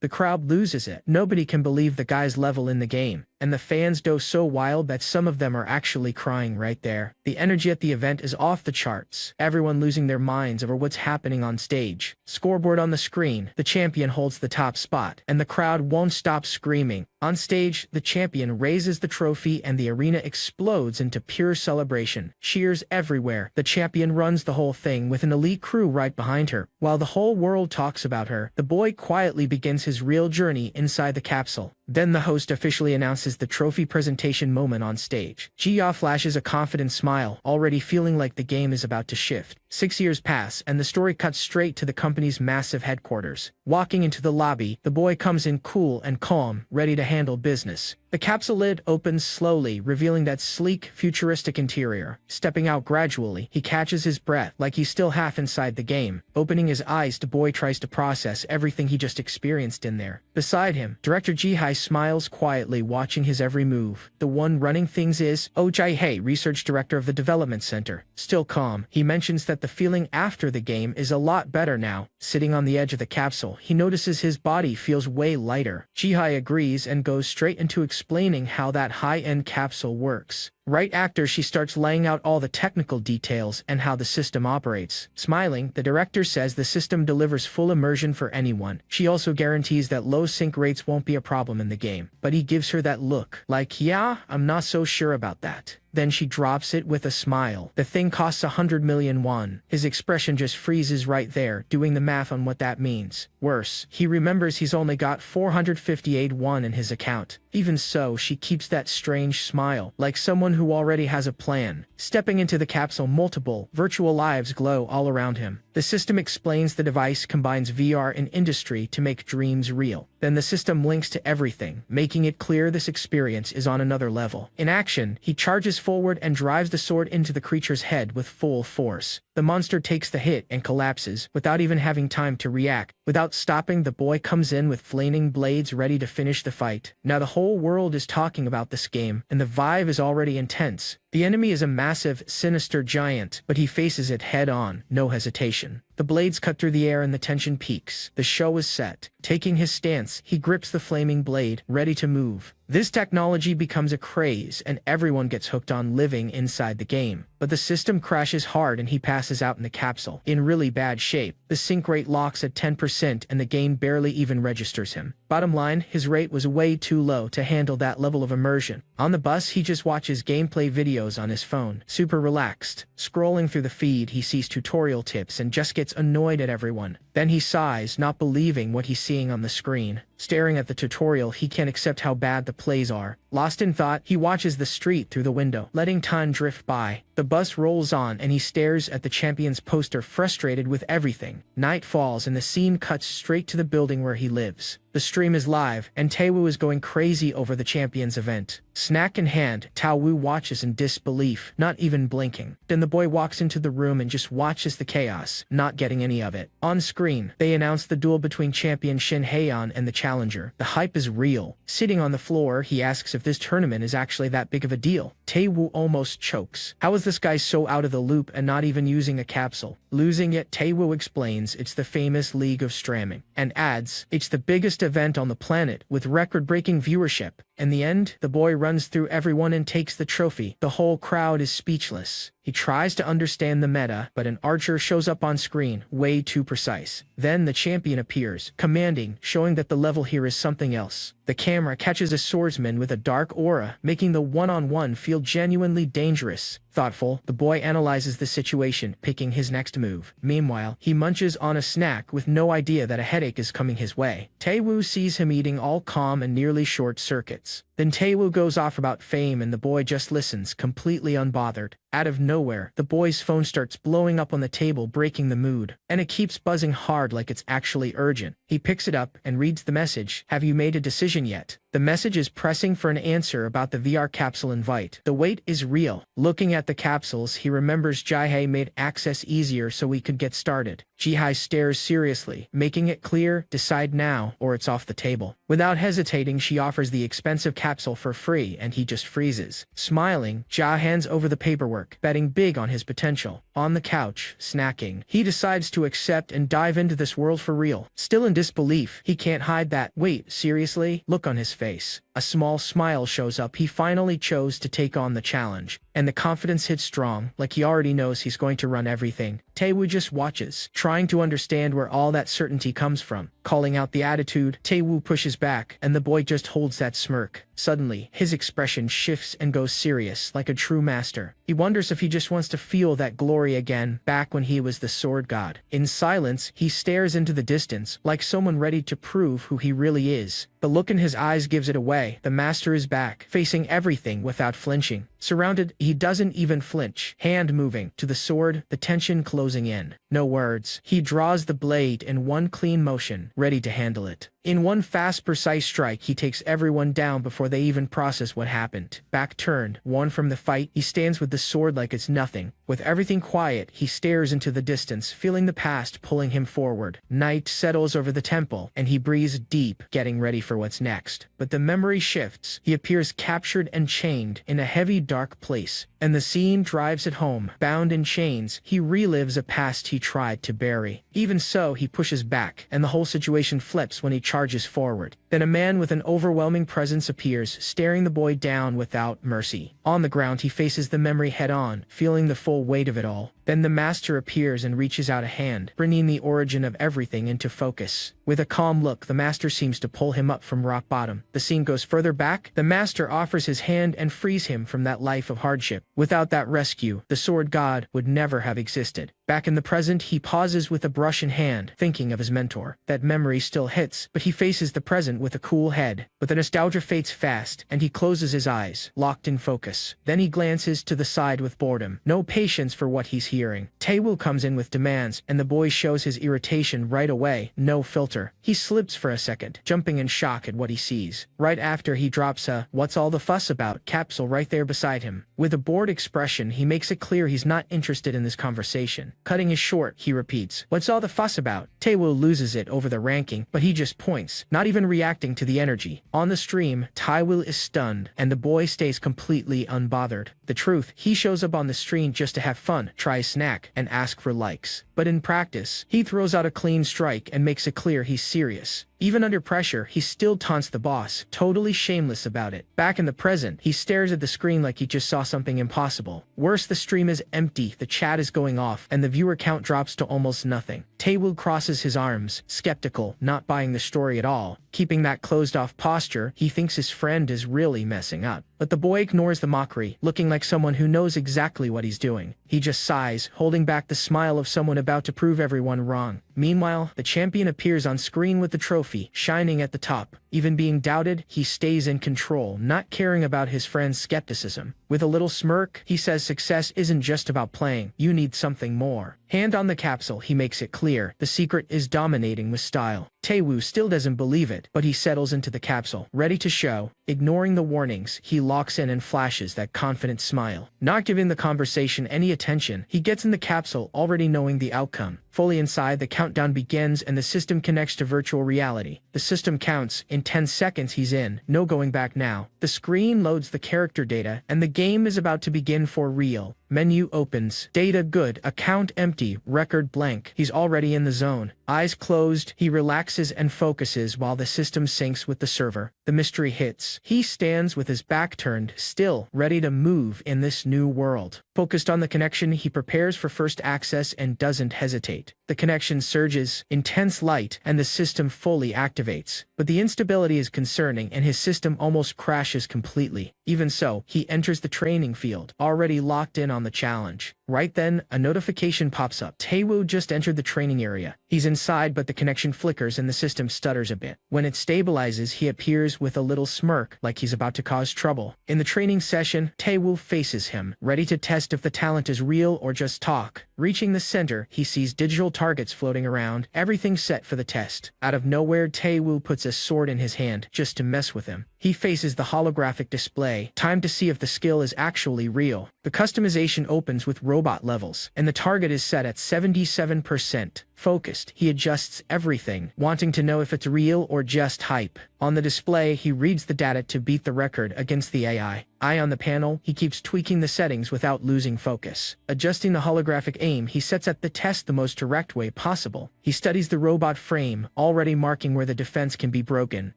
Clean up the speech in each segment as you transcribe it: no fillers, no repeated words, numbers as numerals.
The crowd loses it. Nobody can believe the guy's level in the game, and the fans go so wild that some of them are actually crying right there. The energy at the event is off the charts, everyone losing their minds over what's happening on stage. Scoreboard on the screen, the champion holds the top spot, and the crowd won't stop screaming. On stage, the champion raises the trophy and the arena explodes into pure celebration. Cheers everywhere. The champion runs the whole thing with an elite crew right behind her. While the whole world talks about her, the boy quietly begins his real journey inside the capsule. Then the host officially announces the trophy presentation moment on stage. Jia flashes a confident smile, already feeling like the game is about to shift. 6 years pass, and the story cuts straight to the company's massive headquarters. Walking into the lobby, the boy comes in cool and calm, ready to handle business. The capsule lid opens slowly, revealing that sleek, futuristic interior. Stepping out gradually, he catches his breath like he's still half inside the game. Opening his eyes, the boy tries to process everything he just experienced in there. Beside him, Director Jihai smiles quietly, watching his every move. The one running things is Jihei, research director of the development center. Still calm, he mentions that the feeling after the game is a lot better now. Sitting on the edge of the capsule, he notices his body feels way lighter. Jihai agrees and goes straight into explaining how that high-end capsule works. Right after she starts laying out all the technical details and how the system operates. Smiling, the director says the system delivers full immersion for anyone. She also guarantees that low sync rates won't be a problem in the game. But he gives her that look, like, yeah, I'm not so sure about that. Then she drops it with a smile. The thing costs 100 million won. His expression just freezes right there, doing the math on what that means. Worse, he remembers he's only got 458 won in his account. Even so, she keeps that strange smile, like someone who already has a plan. Stepping into the capsule, multiple virtual lives glow all around him. The system explains the device combines VR and industry to make dreams real. Then the system links to everything, making it clear this experience is on another level. In action, he charges forward and drives the sword into the creature's head with full force. The monster takes the hit and collapses, without even having time to react. Without stopping, the boy comes in with flaming blades ready to finish the fight. Now the whole world is talking about this game, and the vibe is already intense. The enemy is a massive, sinister giant, but he faces it head-on, no hesitation. The blades cut through the air and the tension peaks. The show is set. Taking his stance, he grips the flaming blade, ready to move. This technology becomes a craze, and everyone gets hooked on living inside the game. But the system crashes hard and he passes out in the capsule, in really bad shape. The sync rate locks at 10% and the game barely even registers him. Bottom line, his rate was way too low to handle that level of immersion. On the bus, he just watches gameplay videos on his phone, super relaxed. Scrolling through the feed, he sees tutorial tips and just gets annoyed at everyone. Then he sighs, not believing what he's seeing on the screen. Staring at the tutorial, he can't accept how bad the plays are. Lost in thought, he watches the street through the window, letting time drift by. The bus rolls on and he stares at the champion's poster, frustrated with everything. Night falls and the scene cuts straight to the building where he lives. The stream is live, and Taewoo is going crazy over the champion's event. Snack in hand, Taewoo watches in disbelief, not even blinking. Then the boy walks into the room and just watches the chaos, not getting any of it. On screen, they announce the duel between champion Shin Haeyeon and the challenger. The hype is real. Sitting on the floor, he asks if this tournament is actually that big of a deal. Taewoo almost chokes. How is this guy so out of the loop and not even using a capsule? Losing it, Taewoo explains it's the famous League of Stramming, and adds, it's the biggest event on the planet with record-breaking viewership. In the end, the boy runs through everyone and takes the trophy. The whole crowd is speechless. He tries to understand the meta, but an archer shows up on screen, way too precise. Then the champion appears, commanding, showing that the level here is something else. The camera catches a swordsman with a dark aura, making the one-on-one feel genuinely dangerous. Thoughtful, the boy analyzes the situation, picking his next move. Meanwhile, he munches on a snack with no idea that a headache is coming his way. Taewoo sees him eating, all calm and nearly short circuits. Then Taewoo goes off about fame and the boy just listens, completely unbothered. Out of nowhere, the boy's phone starts blowing up on the table, breaking the mood. And it keeps buzzing hard like it's actually urgent. He picks it up and reads the message. Have you made a decision yet? The message is pressing for an answer about the VR capsule invite. The wait is real. Looking at the capsules, he remembers Jihei made access easier so we could get started. Jihei stares seriously, making it clear, decide now or it's off the table. Without hesitating, she offers the expensive capsule capsule for free and he just freezes. Smiling, Ja hands over the paperwork, betting big on his potential. On the couch, snacking, he decides to accept and dive into this world for real. Still in disbelief, he can't hide that "wait, seriously?" look on his face. A small smile shows up. He finally chose to take on the challenge, and the confidence hits strong, like he already knows he's going to run everything. Taewoo just watches, trying to understand where all that certainty comes from. Calling out the attitude, Taewoo pushes back, and the boy just holds that smirk. Suddenly, his expression shifts and goes serious, like a true master. He wonders if he just wants to feel that glory again, back when he was the sword god. In silence, he stares into the distance, like someone ready to prove who he really is. The look in his eyes gives it away. The master is back, facing everything without flinching. Surrounded, he doesn't even flinch. Hand moving to the sword, the tension closing in. No words. He draws the blade in one clean motion, ready to handle it. In one fast, precise strike, he takes everyone down before they even process what happened. Back turned, won from the fight, he stands with the sword like it's nothing. With everything quiet, he stares into the distance, feeling the past pulling him forward. Night settles over the temple, and he breathes deep, getting ready for what's next. But the memory shifts. He appears captured and chained in a heavy, dark place, and the scene drives it home. Bound in chains, he relives a past he tried to bury. Even so, he pushes back, and the whole situation flips when he charges forward. Then a man with an overwhelming presence appears, staring the boy down without mercy. On the ground, he faces the memory head-on, feeling the full weight of it all. Then the master appears and reaches out a hand, bringing the origin of everything into focus. With a calm look, the master seems to pull him up from rock bottom. The scene goes further back. The master offers his hand and frees him from that life of hardship. Without that rescue, the sword god would never have existed. Back in the present, he pauses with a brush in hand, thinking of his mentor. That memory still hits, but he faces the present with a cool head. But the nostalgia fades fast, and he closes his eyes, locked in focus. Then he glances to the side with boredom. No patience for what he's hearing. Taewoo comes in with demands, and the boy shows his irritation right away. No filter. He slips for a second, jumping in shock at what he sees. Right after, he drops a "what's all the fuss about" capsule right there beside him. With a bored expression, he makes it clear he's not interested in this conversation. Cutting it short, he repeats, "What's all the fuss about?" Taewoo loses it over the ranking, but he just points, not even reacting to the energy. On the stream, Taewoo is stunned, and the boy stays completely unbothered. The truth, he shows up on the stream just to have fun, try a snack, and ask for likes. But in practice, he throws out a clean strike and makes it clear he's serious. Even under pressure, he still taunts the boss, totally shameless about it. Back in the present, he stares at the screen like he just saw something impossible. Worse, the stream is empty, the chat is going off, and the viewer count drops to almost nothing. Taewoo crosses his arms, skeptical, not buying the story at all. Keeping that closed-off posture, he thinks his friend is really messing up. But the boy ignores the mockery, looking like someone who knows exactly what he's doing. He just sighs, holding back the smile of someone about to prove everyone wrong. Meanwhile, the champion appears on screen with the trophy, shining at the top. Even being doubted, he stays in control, not caring about his friend's skepticism. With a little smirk, he says success isn't just about playing, you need something more. Hand on the capsule, he makes it clear, the secret is dominating with style. Taewoo still doesn't believe it, but he settles into the capsule, ready to show. Ignoring the warnings, he locks in and flashes that confident smile. Not giving the conversation any attention, he gets in the capsule already knowing the outcome. Fully inside, the countdown begins and the system connects to virtual reality. The system counts. In 10 seconds he's in, no going back now. The screen loads the character data, and the game is about to begin for real. Menu opens. Data good. Account empty. Record blank. He's already in the zone. Eyes closed, he relaxes and focuses while the system syncs with the server. The mystery hits. He stands with his back turned, still, ready to move in this new world. Focused on the connection, he prepares for first access and doesn't hesitate. The connection surges, intense light, and the system fully activates. But the instability is concerning and his system almost crashes completely. Even so, he enters the training field, already locked in on the challenge. Right then, a notification pops up. Taewoo just entered the training area. He's inside, but the connection flickers and the system stutters a bit. When it stabilizes, he appears with a little smirk, like he's about to cause trouble. In the training session, Taewoo faces him, ready to test if the talent is real or just talk. Reaching the center, he sees digital targets floating around, everything set for the test. Out of nowhere, Taewoo puts a sword in his hand, just to mess with him. He faces the holographic display, time to see if the skill is actually real. The customization opens with robot levels, and the target is set at 77%. Focused, he adjusts everything, wanting to know if it's real or just hype. On the display, he reads the data to beat the record against the AI. Eye on the panel, he keeps tweaking the settings without losing focus. Adjusting the holographic aim, he sets up the test the most direct way possible. He studies the robot frame, already marking where the defense can be broken.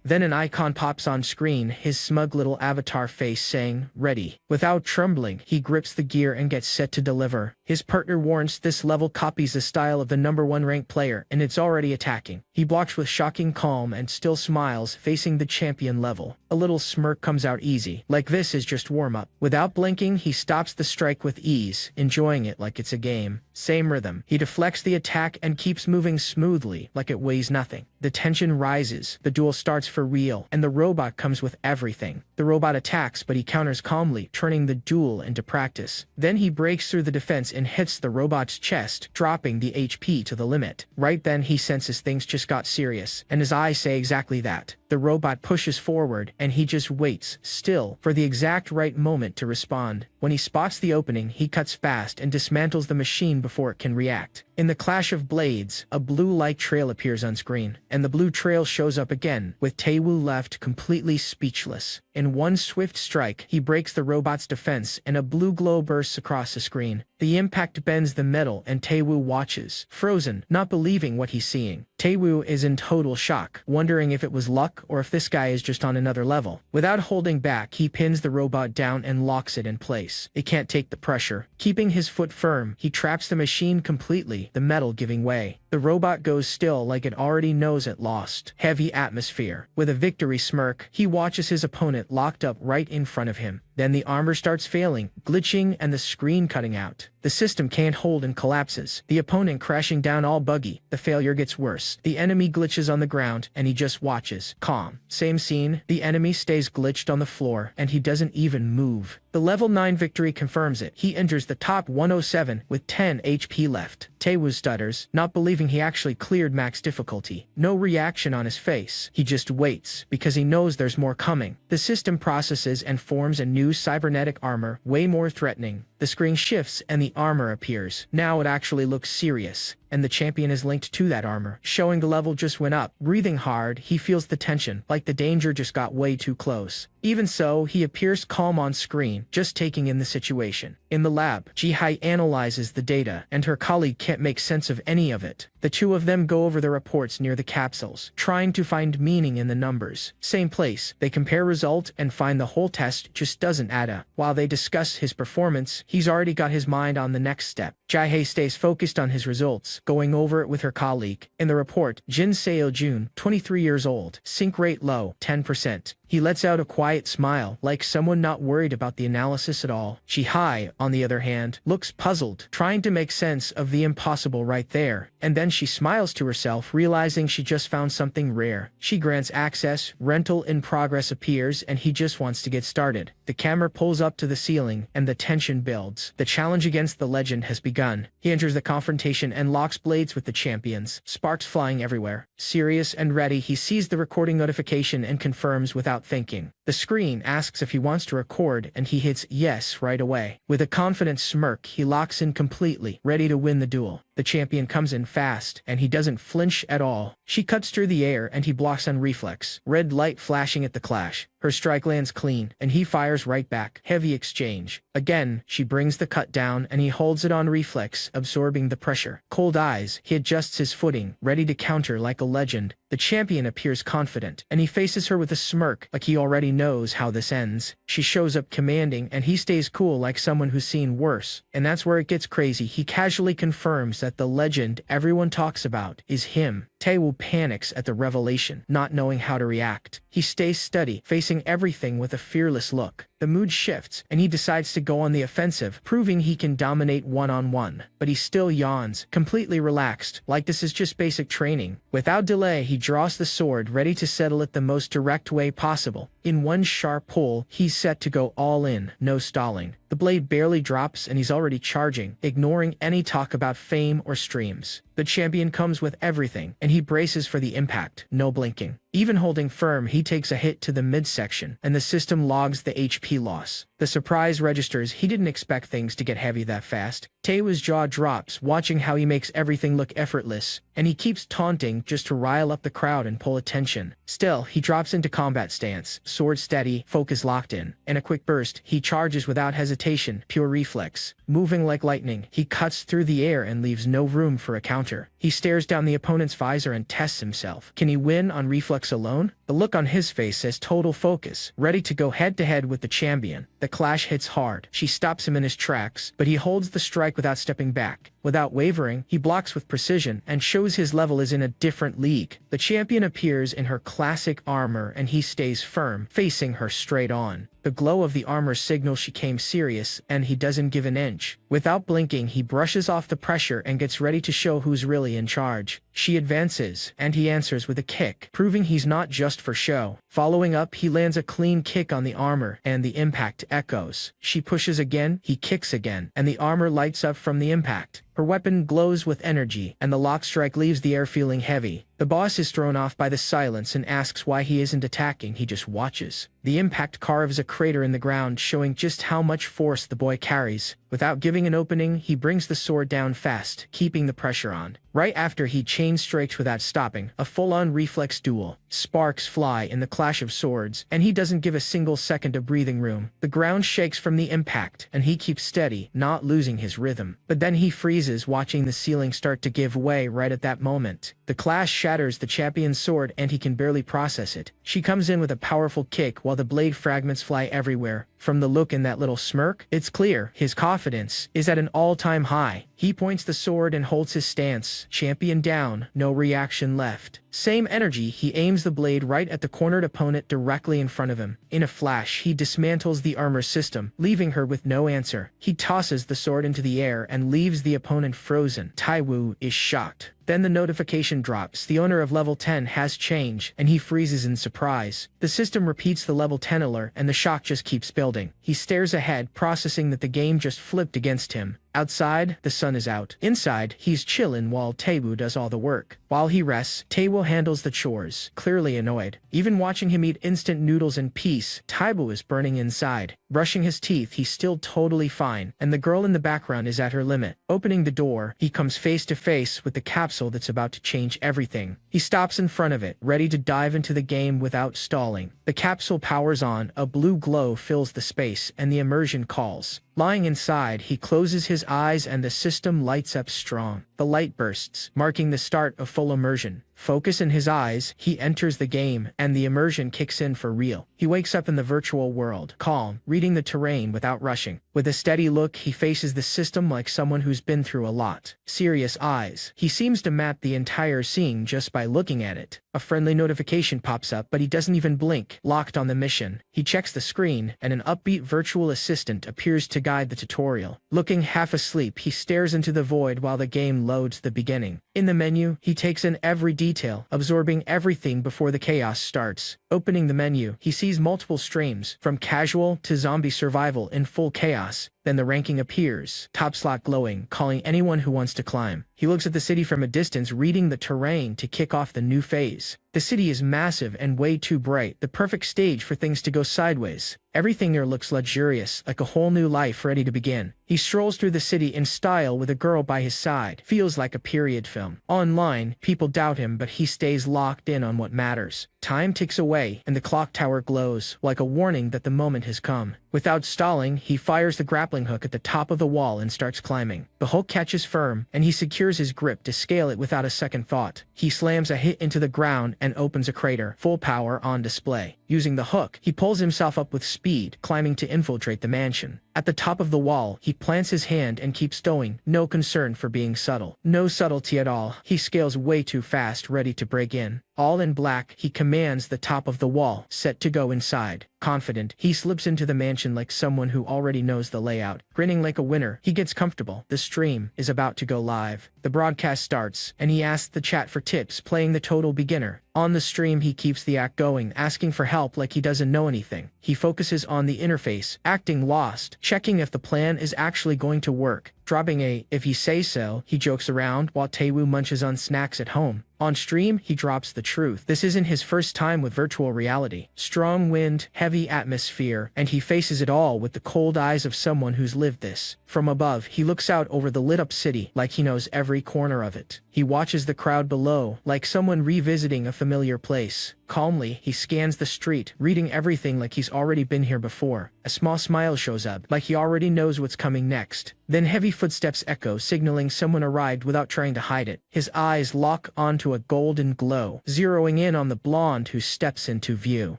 Then an icon pops on screen, his smug little avatar face saying, "Ready." Without trembling, he grips the gear and gets set to deliver. His partner warns this level copies the style of the #1 ranked player, and it's already attacking. He blocks with shocking calm and still smiles, facing the champion level. A little smirk comes out easy, like this is just warm-up. Without blinking, he stops the strike with ease, enjoying it like it's a game. Same rhythm. He deflects the attack and keeps moving smoothly, like it weighs nothing. The tension rises, the duel starts for real, and the robot comes with everything. The robot attacks, but he counters calmly, turning the duel into practice. Then he breaks through the defense and hits the robot's chest, dropping the HP to the limit. Right then he senses things just got serious, and his eyes say exactly that. The robot pushes forward, and he just waits, still, for the exact right moment to respond. When he spots the opening, he cuts fast and dismantles the machine before it can react. In the clash of blades, a blue light trail appears on screen, and the blue trail shows up again, with Taewoo left completely speechless. In one swift strike, he breaks the robot's defense, and a blue glow bursts across the screen. The impact bends the metal, and Taewoo watches, frozen, not believing what he's seeing. Taewoo is in total shock, wondering if it was luck or if this guy is just on another level. Without holding back, he pins the robot down and locks it in place. It can't take the pressure. Keeping his foot firm, he traps the machine completely, the metal giving way. The robot goes still like it already knows it lost. Heavy atmosphere. With a victory smirk, he watches his opponent locked up right in front of him. Then the armor starts failing, glitching, and the screen cutting out. The system can't hold and collapses. The opponent crashing down all buggy. The failure gets worse. The enemy glitches on the ground, and he just watches, calm. Same scene, the enemy stays glitched on the floor, and he doesn't even move. The level 9 victory confirms it. He enters the top 107 with 10 HP left. Taewoo stutters, not believing he actually cleared max difficulty. No reaction on his face. He just waits, because he knows there's more coming. The system processes and forms a new cybernetic armor, way more threatening. The screen shifts and the armor appears. Now it actually looks serious, and the champion is linked to that armor, showing the level just went up. Breathing hard, he feels the tension, like the danger just got way too close. Even so, he appears calm on screen, just taking in the situation. In the lab, Ji-hai analyzes the data, and her colleague can't make sense of any of it. The two of them go over the reports near the capsules, trying to find meaning in the numbers. Same place, they compare result and find the whole test just doesn't add up. While they discuss his performance, he's already got his mind on the next step. Ji-hai stays focused on his results, going over it with her colleague. In the report, Jin Seo-jun, 23 years old, sync rate low, 10%. He lets out a quiet smile, like someone not worried about the analysis at all. Ji-hai, on the other hand, looks puzzled, trying to make sense of the impossible right there. And then she smiles to herself, realizing she just found something rare. She grants access, rental in progress appears, and he just wants to get started. The camera pulls up to the ceiling, and the tension builds. The challenge against the legend has begun. He enters the confrontation and locks blades with the champions, sparks flying everywhere. Serious and ready, he sees the recording notification and confirms without thinking. The screen asks if he wants to record, and he hits yes right away. With a confident smirk, he locks in completely, ready to win the duel. The champion comes in fast, and he doesn't flinch at all. She cuts through the air, and he blocks on reflex. Red light flashing at the clash. Her strike lands clean, and he fires right back. Heavy exchange. Again, she brings the cut down, and he holds it on reflex, absorbing the pressure. Cold eyes, he adjusts his footing, ready to counter like a legend. The champion appears confident, and he faces her with a smirk, like he already knows how this ends. She shows up commanding, and he stays cool like someone who's seen worse. And that's where it gets crazy. He casually confirms that the legend everyone talks about is him. Taewoo panics at the revelation, not knowing how to react. He stays steady, facing everything with a fearless look. The mood shifts, and he decides to go on the offensive, proving he can dominate one-on-one. But he still yawns, completely relaxed, like this is just basic training. Without delay, he draws the sword, ready to settle it the most direct way possible. In one sharp pull, he's set to go all in, no stalling. The blade barely drops, and he's already charging, ignoring any talk about fame or streams. The champion comes with everything, and he braces for the impact, no blinking. Even holding firm, he takes a hit to the midsection, and the system logs the HP loss. The surprise registers. He didn't expect things to get heavy that fast. Taewoo's jaw drops, watching how he makes everything look effortless, and he keeps taunting just to rile up the crowd and pull attention. Still, he drops into combat stance, sword steady, focus locked in. In a quick burst, he charges without hesitation, pure reflex. Moving like lightning, he cuts through the air and leaves no room for a counter. He stares down the opponent's visor and tests himself. Can he win on reflex alone? The look on his face says total focus, ready to go head-to-head with the champion. The clash hits hard. She stops him in his tracks, but he holds the strike without stepping back. Without wavering, he blocks with precision and shows his level is in a different league. The champion appears in her classic armor and he stays firm, facing her straight on. The glow of the armor signals she came serious, and he doesn't give an inch. Without blinking, he brushes off the pressure and gets ready to show who's really in charge. She advances, and he answers with a kick, proving he's not just for show. Following up, he lands a clean kick on the armor, and the impact echoes. She pushes again, he kicks again, and the armor lights up from the impact. Her weapon glows with energy, and the lock strike leaves the air feeling heavy. The boss is thrown off by the silence and asks why he isn't attacking. He just watches. The impact carves a crater in the ground, showing just how much force the boy carries. Without giving an opening, he brings the sword down fast, keeping the pressure on. Right after, he chain strikes without stopping, a full-on reflex duel. Sparks fly in the clash of swords, and he doesn't give a single second of breathing room. The ground shakes from the impact, and he keeps steady, not losing his rhythm. But then he freezes, watching the ceiling start to give way right at that moment. The clash shatters the champion's sword, and he can barely process it. She comes in with a powerful kick while the blade fragments fly everywhere. From the look in that little smirk, it's clear his confidence is at an all-time high. He points the sword and holds his stance. Champion down, no reaction left. Same energy, he aims the blade right at the cornered opponent directly in front of him. In a flash, he dismantles the armor system, leaving her with no answer. He tosses the sword into the air and leaves the opponent frozen. Taewoo is shocked. Then the notification drops. The owner of level 10 has changed, and he freezes in surprise. The system repeats the level 10 alert, and the shock just keeps building. He stares ahead, processing that the game just flipped against him. Outside, the sun is out. Inside, he's chillin' while Taewoo does all the work. While he rests, Taewoo handles the chores, clearly annoyed. Even watching him eat instant noodles in peace, Taewoo is burning inside. Brushing his teeth, he's still totally fine, and the girl in the background is at her limit. Opening the door, he comes face to face with the capsule that's about to change everything. He stops in front of it, ready to dive into the game without stalling. The capsule powers on, a blue glow fills the space, and the immersion calls. Lying inside, he closes his eyes and the system lights up strong. The light bursts, marking the start of full immersion. Focus in his eyes, he enters the game, and the immersion kicks in for real. He wakes up in the virtual world, calm, reading the terrain without rushing. With a steady look, he faces the system like someone who's been through a lot. Serious eyes. He seems to map the entire scene just by looking at it. A friendly notification pops up, but he doesn't even blink. Locked on the mission, he checks the screen, and an upbeat virtual assistant appears to guide the tutorial. Looking half asleep, he stares into the void while the game loads the beginning. In the menu, he takes in every detail, absorbing everything before the chaos starts. Opening the menu, he sees multiple streams, from casual to zombie survival in full chaos. Then the ranking appears, top slot glowing, calling anyone who wants to climb. He looks at the city from a distance, reading the terrain to kick off the new phase. The city is massive and way too bright, the perfect stage for things to go sideways. Everything there looks luxurious, like a whole new life ready to begin. He strolls through the city in style with a girl by his side. Feels like a period film. Online, people doubt him, but he stays locked in on what matters. Time ticks away, and the clock tower glows, like a warning that the moment has come. Without stalling, he fires the grappling hook at the top of the wall and starts climbing. The hook catches firm, and he secures his grip to scale it without a second thought. He slams a hit into the ground and opens a crater, full power on display. Using the hook, he pulls himself up with speed, climbing to infiltrate the mansion. At the top of the wall, he plants his hand and keeps going, no concern for being subtle. No subtlety at all. He scales way too fast, ready to break in. All in black, he commands the top of the wall, set to go inside. Confident, he slips into the mansion like someone who already knows the layout. Grinning like a winner, he gets comfortable. The stream is about to go live. The broadcast starts, and he asks the chat for tips, playing the total beginner. On the stream, he keeps the act going, asking for help like he doesn't know anything. He focuses on the interface, acting lost, checking if the plan is actually going to work. Dropping a "if you say so," he jokes around while Taewoo munches on snacks at home. On stream, he drops the truth. This isn't his first time with virtual reality. Strong wind, heavy atmosphere, and he faces it all with the cold eyes of someone who's lived this. From above, he looks out over the lit-up city like he knows every corner of it. He watches the crowd below, like someone revisiting a familiar place. Calmly, he scans the street, reading everything like he's already been here before. A small smile shows up, like he already knows what's coming next. Then heavy footsteps echo, signaling someone arrived without trying to hide it. His eyes lock onto a golden glow, zeroing in on the blonde who steps into view.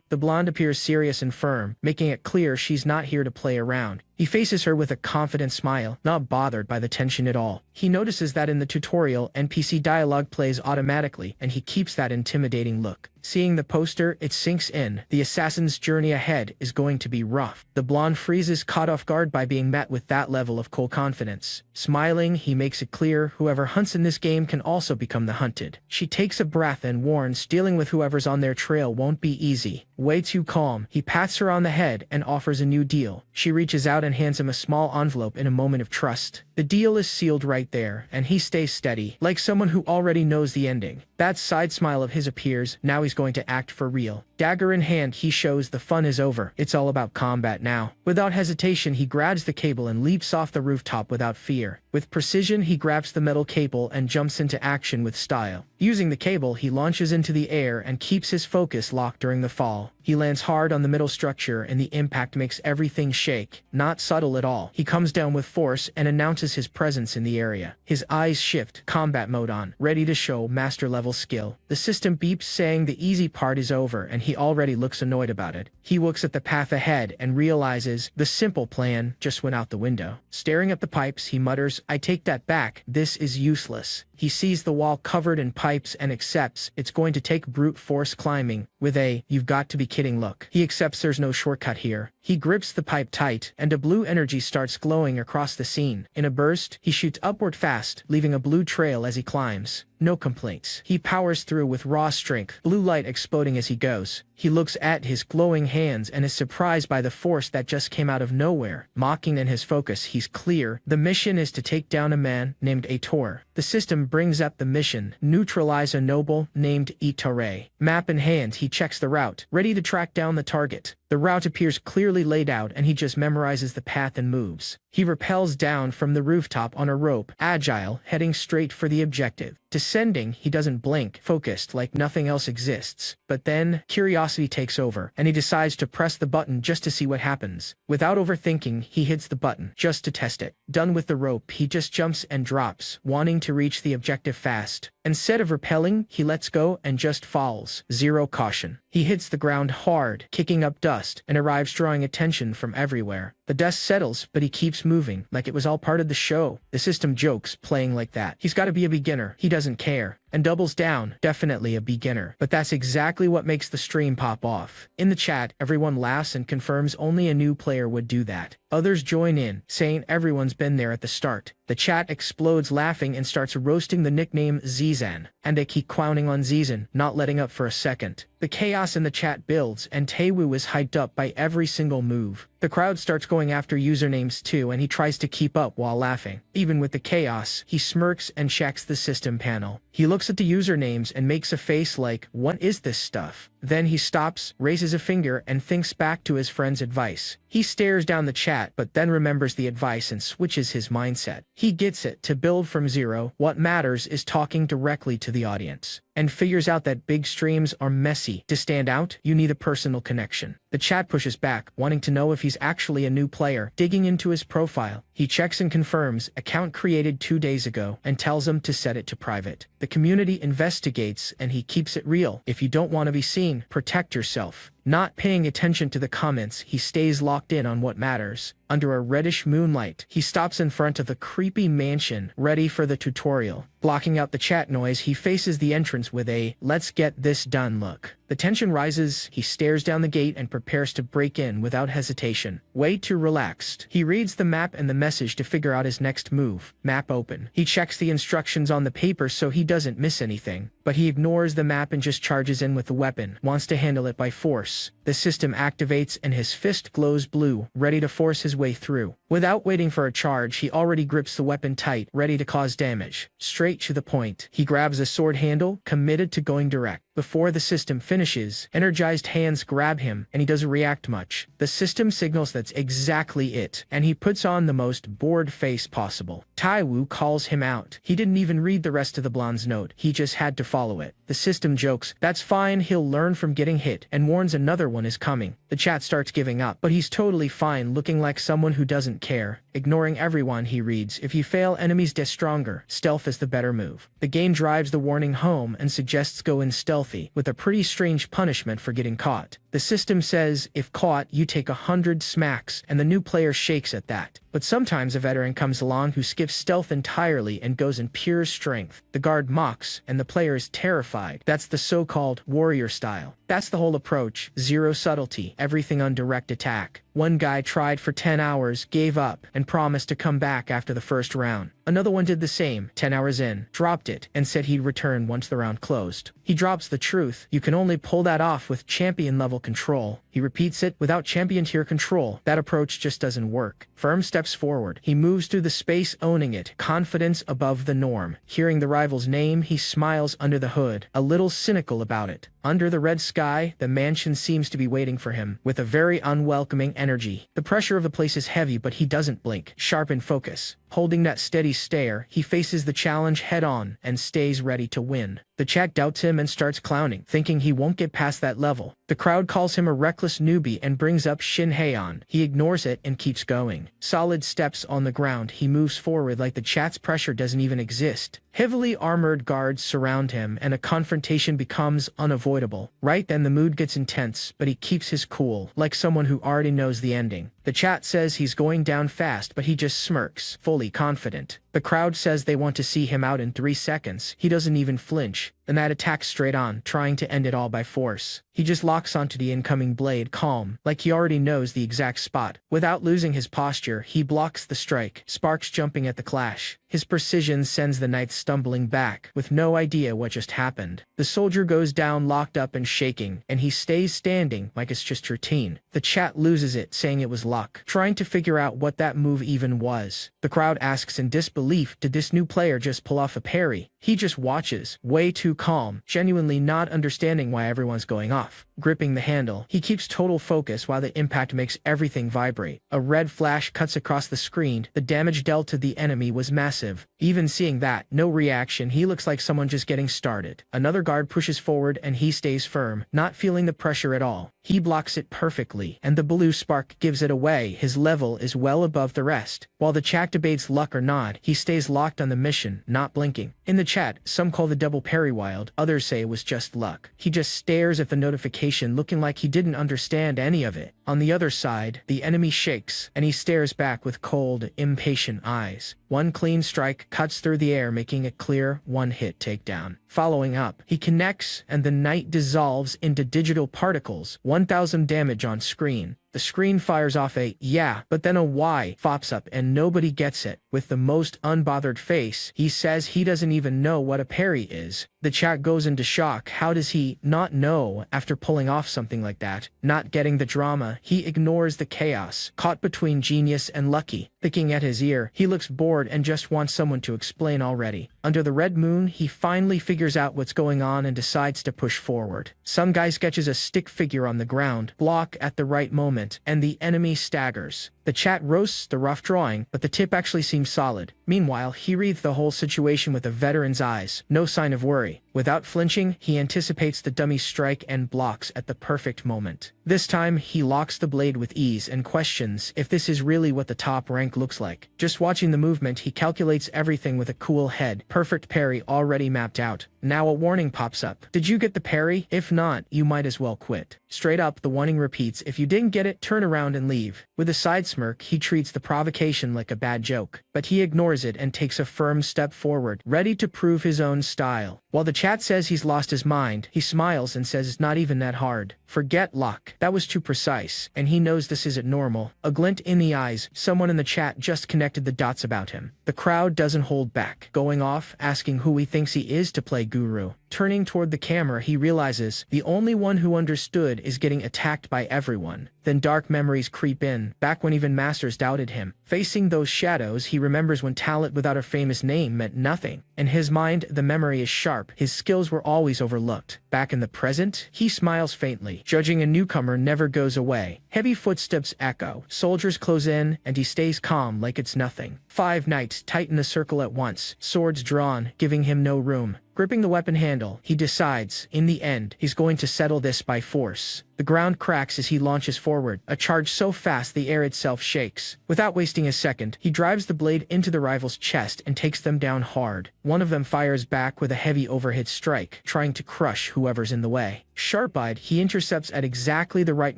The blonde appears serious and firm, making it clear she's not here to play around. He faces her with a confident smile, not bothered by the tension at all. He notices that in the tutorial, NPC dialogue plays automatically, and he keeps that intimidating look. Seeing the poster, it sinks in. The assassin's journey ahead is going to be rough. The blonde freezes, caught off guard by being met with that level of cool confidence. Smiling, he makes it clear whoever hunts in this game can also become the hunted. She takes a breath and warns dealing with whoever's on their trail won't be easy. Way too calm, he pats her on the head and offers a new deal. She reaches out and hands him a small envelope in a moment of trust. The deal is sealed right there, and he stays steady, like someone who already knows the ending. That side smile of his appears, now he's going to act for real. Dagger in hand, he shows the fun is over. It's all about combat now. Without hesitation, he grabs the cable and leaps off the rooftop without fear. With precision, he grabs the metal cable and jumps into action with style. Using the cable, he launches into the air and keeps his focus locked during the fall. He lands hard on the middle structure and the impact makes everything shake. Not subtle at all. He comes down with force and announces his presence in the area. His eyes shift, combat mode on, ready to show master level skill. The system beeps saying the easy part is over and he already looks annoyed about it. He looks at the path ahead and realizes the simple plan just went out the window. Staring at the pipes, he mutters, "I take that back. This is useless." He sees the wall covered in pipes and accepts it's going to take brute force climbing. With a "you've got to be kidding" look, he accepts there's no shortcut here. He grips the pipe tight, and a blue energy starts glowing across the scene. In a burst, he shoots upward fast, leaving a blue trail as he climbs. No complaints. He powers through with raw strength, blue light exploding as he goes. He looks at his glowing hands and is surprised by the force that just came out of nowhere. Mocking in his focus, he's clear. The mission is to take down a man named Aitor. The system brings up the mission, neutralize a noble named Itare. Map in hand, he checks the route, ready to track down the target. The route appears clearly laid out and he just memorizes the path and moves. He rappels down from the rooftop on a rope, agile, heading straight for the objective. Descending, he doesn't blink, focused like nothing else exists. But then, curiosity takes over, and he decides to press the button just to see what happens. Without overthinking, he hits the button, just to test it. Done with the rope, he just jumps and drops, wanting to reach the objective fast. Instead of rappelling, he lets go and just falls. Zero caution. He hits the ground hard, kicking up dust, and arrives drawing attention from everywhere. The dust settles, but he keeps moving, like it was all part of the show. The system jokes, playing like that. He's got to be a beginner. He doesn't care. And doubles down, definitely a beginner. But that's exactly what makes the stream pop off. In the chat, everyone laughs and confirms only a new player would do that. Others join in, saying everyone's been there at the start. The chat explodes laughing and starts roasting the nickname Zizan, and they keep clowning on Zizan, not letting up for a second. The chaos in the chat builds, and Taewoo is hyped up by every single move. The crowd starts going after usernames too, and he tries to keep up while laughing. Even with the chaos, he smirks and checks the system panel. He looks at the usernames and makes a face like, "What is this stuff?" Then he stops, raises a finger, and thinks back to his friend's advice. He stares down the chat, but then remembers the advice and switches his mindset. He gets it. To build from zero, what matters is talking directly to the audience. And figures out that big streams are messy. To stand out, you need a personal connection. The chat pushes back, wanting to know if he's actually a new player. Digging into his profile, he checks and confirms, account created 2 days ago, and tells him to set it to private. The community investigates, and he keeps it real. If you don't want to be seen, protect yourself. Not paying attention to the comments, he stays locked in on what matters. Under a reddish moonlight, he stops in front of a creepy mansion, ready for the tutorial. Blocking out the chat noise, he faces the entrance with a "let's get this done" look. The tension rises, he stares down the gate and prepares to break in without hesitation. Way too relaxed. He reads the map and the message to figure out his next move. Map open. He checks the instructions on the paper so he doesn't miss anything. But he ignores the map and just charges in with the weapon, wants to handle it by force. force. The system activates and his fist glows blue, ready to force his way through. Without waiting for a charge, he already grips the weapon tight, ready to cause damage. Straight to the point. He grabs a sword handle, committed to going direct. Before the system finishes, energized hands grab him, and he doesn't react much. The system signals that's exactly it, and he puts on the most bored face possible. Taiwu calls him out. He didn't even read the rest of the blonde's note, he just had to follow it. The system jokes, "That's fine, he'll learn from getting hit," and warns another one is coming. The chat starts giving up, but he's totally fine, looking like someone who doesn't care. Ignoring everyone, he reads, "If you fail, enemies get stronger. Stealth is the better move." The game drives the warning home and suggests go in stealthy, with a pretty strange punishment for getting caught. The system says, if caught, you take 100 smacks, and the new player shakes at that. But sometimes a veteran comes along who skips stealth entirely and goes in pure strength. The guard mocks, and the player is terrified. That's the so-called warrior style. That's the whole approach. Zero subtlety, everything on direct attack. One guy tried for 10 hours, gave up, and promised to come back after the first round. Another one did the same, 10 hours in, dropped it, and said he'd return once the round closed. He drops the truth. You can only pull that off with champion-level control. He repeats it, without champion-tier control, that approach just doesn't work. Firm steps forward. He moves through the space, owning it, confidence above the norm. Hearing the rival's name, he smiles under the hood, a little cynical about it. Under the red sky, the mansion seems to be waiting for him, with a very unwelcoming energy. The pressure of the place is heavy, but he doesn't blink, sharp in focus. Holding that steady stare, he faces the challenge head-on and stays ready to win. The chat doubts him and starts clowning, thinking he won't get past that level. The crowd calls him a reckless newbie and brings up Shin Heian. He ignores it and keeps going. Solid steps on the ground, he moves forward like the chat's pressure doesn't even exist. Heavily armored guards surround him, and a confrontation becomes unavoidable. Right then the mood gets intense, but he keeps his cool, like someone who already knows the ending. The chat says he's going down fast, but he just smirks, fully confident. The crowd says they want to see him out in 3 seconds. He doesn't even flinch. And that attacks straight on, trying to end it all by force. He just locks onto the incoming blade, calm, like he already knows the exact spot. Without losing his posture, he blocks the strike, sparks jumping at the clash. His precision sends the knight stumbling back, with no idea what just happened. The soldier goes down locked up and shaking, and he stays standing like it's just routine. The chat loses it, saying it was luck, trying to figure out what that move even was. The crowd asks in disbelief, did this new player just pull off a parry? He just watches, way too calm, genuinely not understanding why everyone's going off. Gripping the handle, he keeps total focus while the impact makes everything vibrate. A red flash cuts across the screen. The damage dealt to the enemy was massive. Even seeing that, no reaction, he looks like someone just getting started. Another guard pushes forward and he stays firm, not feeling the pressure at all. He blocks it perfectly, and the blue spark gives it away. His level is well above the rest. While the chat debates luck or not, he stays locked on the mission, not blinking. In the chat, some call the double parry wild, others say it was just luck. He just stares at the notification, looking like he didn't understand any of it. On the other side, the enemy shakes, and he stares back with cold, impatient eyes. One clean strike cuts through the air, making a clear one-hit takedown. Following up, he connects, and the knight dissolves into digital particles, 1000 damage on screen. The screen fires off a "yeah," but then a "why" pops up and nobody gets it. With the most unbothered face, he says he doesn't even know what a parry is. The chat goes into shock. How does he not know after pulling off something like that? Not getting the drama, he ignores the chaos, caught between genius and lucky. Picking at his ear, he looks bored and just wants someone to explain already. Under the red moon, he finally figures out what's going on and decides to push forward. Some guy sketches a stick figure on the ground, block at the right moment, and the enemy staggers. The chat roasts the rough drawing, but the tip actually seems solid. Meanwhile, he reads the whole situation with a veteran's eyes, no sign of worry. Without flinching, he anticipates the dummy strike and blocks at the perfect moment. This time, he locks the blade with ease and questions if this is really what the top rank looks like. Just watching the movement, he calculates everything with a cool head. Perfect parry already mapped out. Now a warning pops up. Did you get the parry? If not, you might as well quit. Straight up, the warning repeats, if you didn't get it, turn around and leave. With a side smirk, he treats the provocation like a bad joke. But he ignores it and takes a firm step forward, ready to prove his own style. While the chat says he's lost his mind, he smiles and says it's not even that hard. Forget luck. That was too precise, and he knows this isn't normal. A glint in the eyes, someone in the chat just connected the dots about him. The crowd doesn't hold back, going off, asking who he thinks he is to play guru. Turning toward the camera, he realizes the only one who understood is getting attacked by everyone. Then dark memories creep in, back when even masters doubted him. Facing those shadows, he remembers when talent without a famous name meant nothing. In his mind, the memory is sharp. His skills were always overlooked. Back in the present, he smiles faintly. Judging a newcomer never goes away. Heavy footsteps echo. Soldiers close in, and he stays calm like it's nothing. 5 knights tighten the circle at once, swords drawn, giving him no room. Gripping the weapon handle, he decides, in the end, he's going to settle this by force. The ground cracks as he launches forward, a charge so fast the air itself shakes. Without wasting a second, he drives the blade into the rival's chest and takes them down hard. One of them fires back with a heavy overhead strike, trying to crush whoever's in the way. Sharp-eyed, he intercepts at exactly the right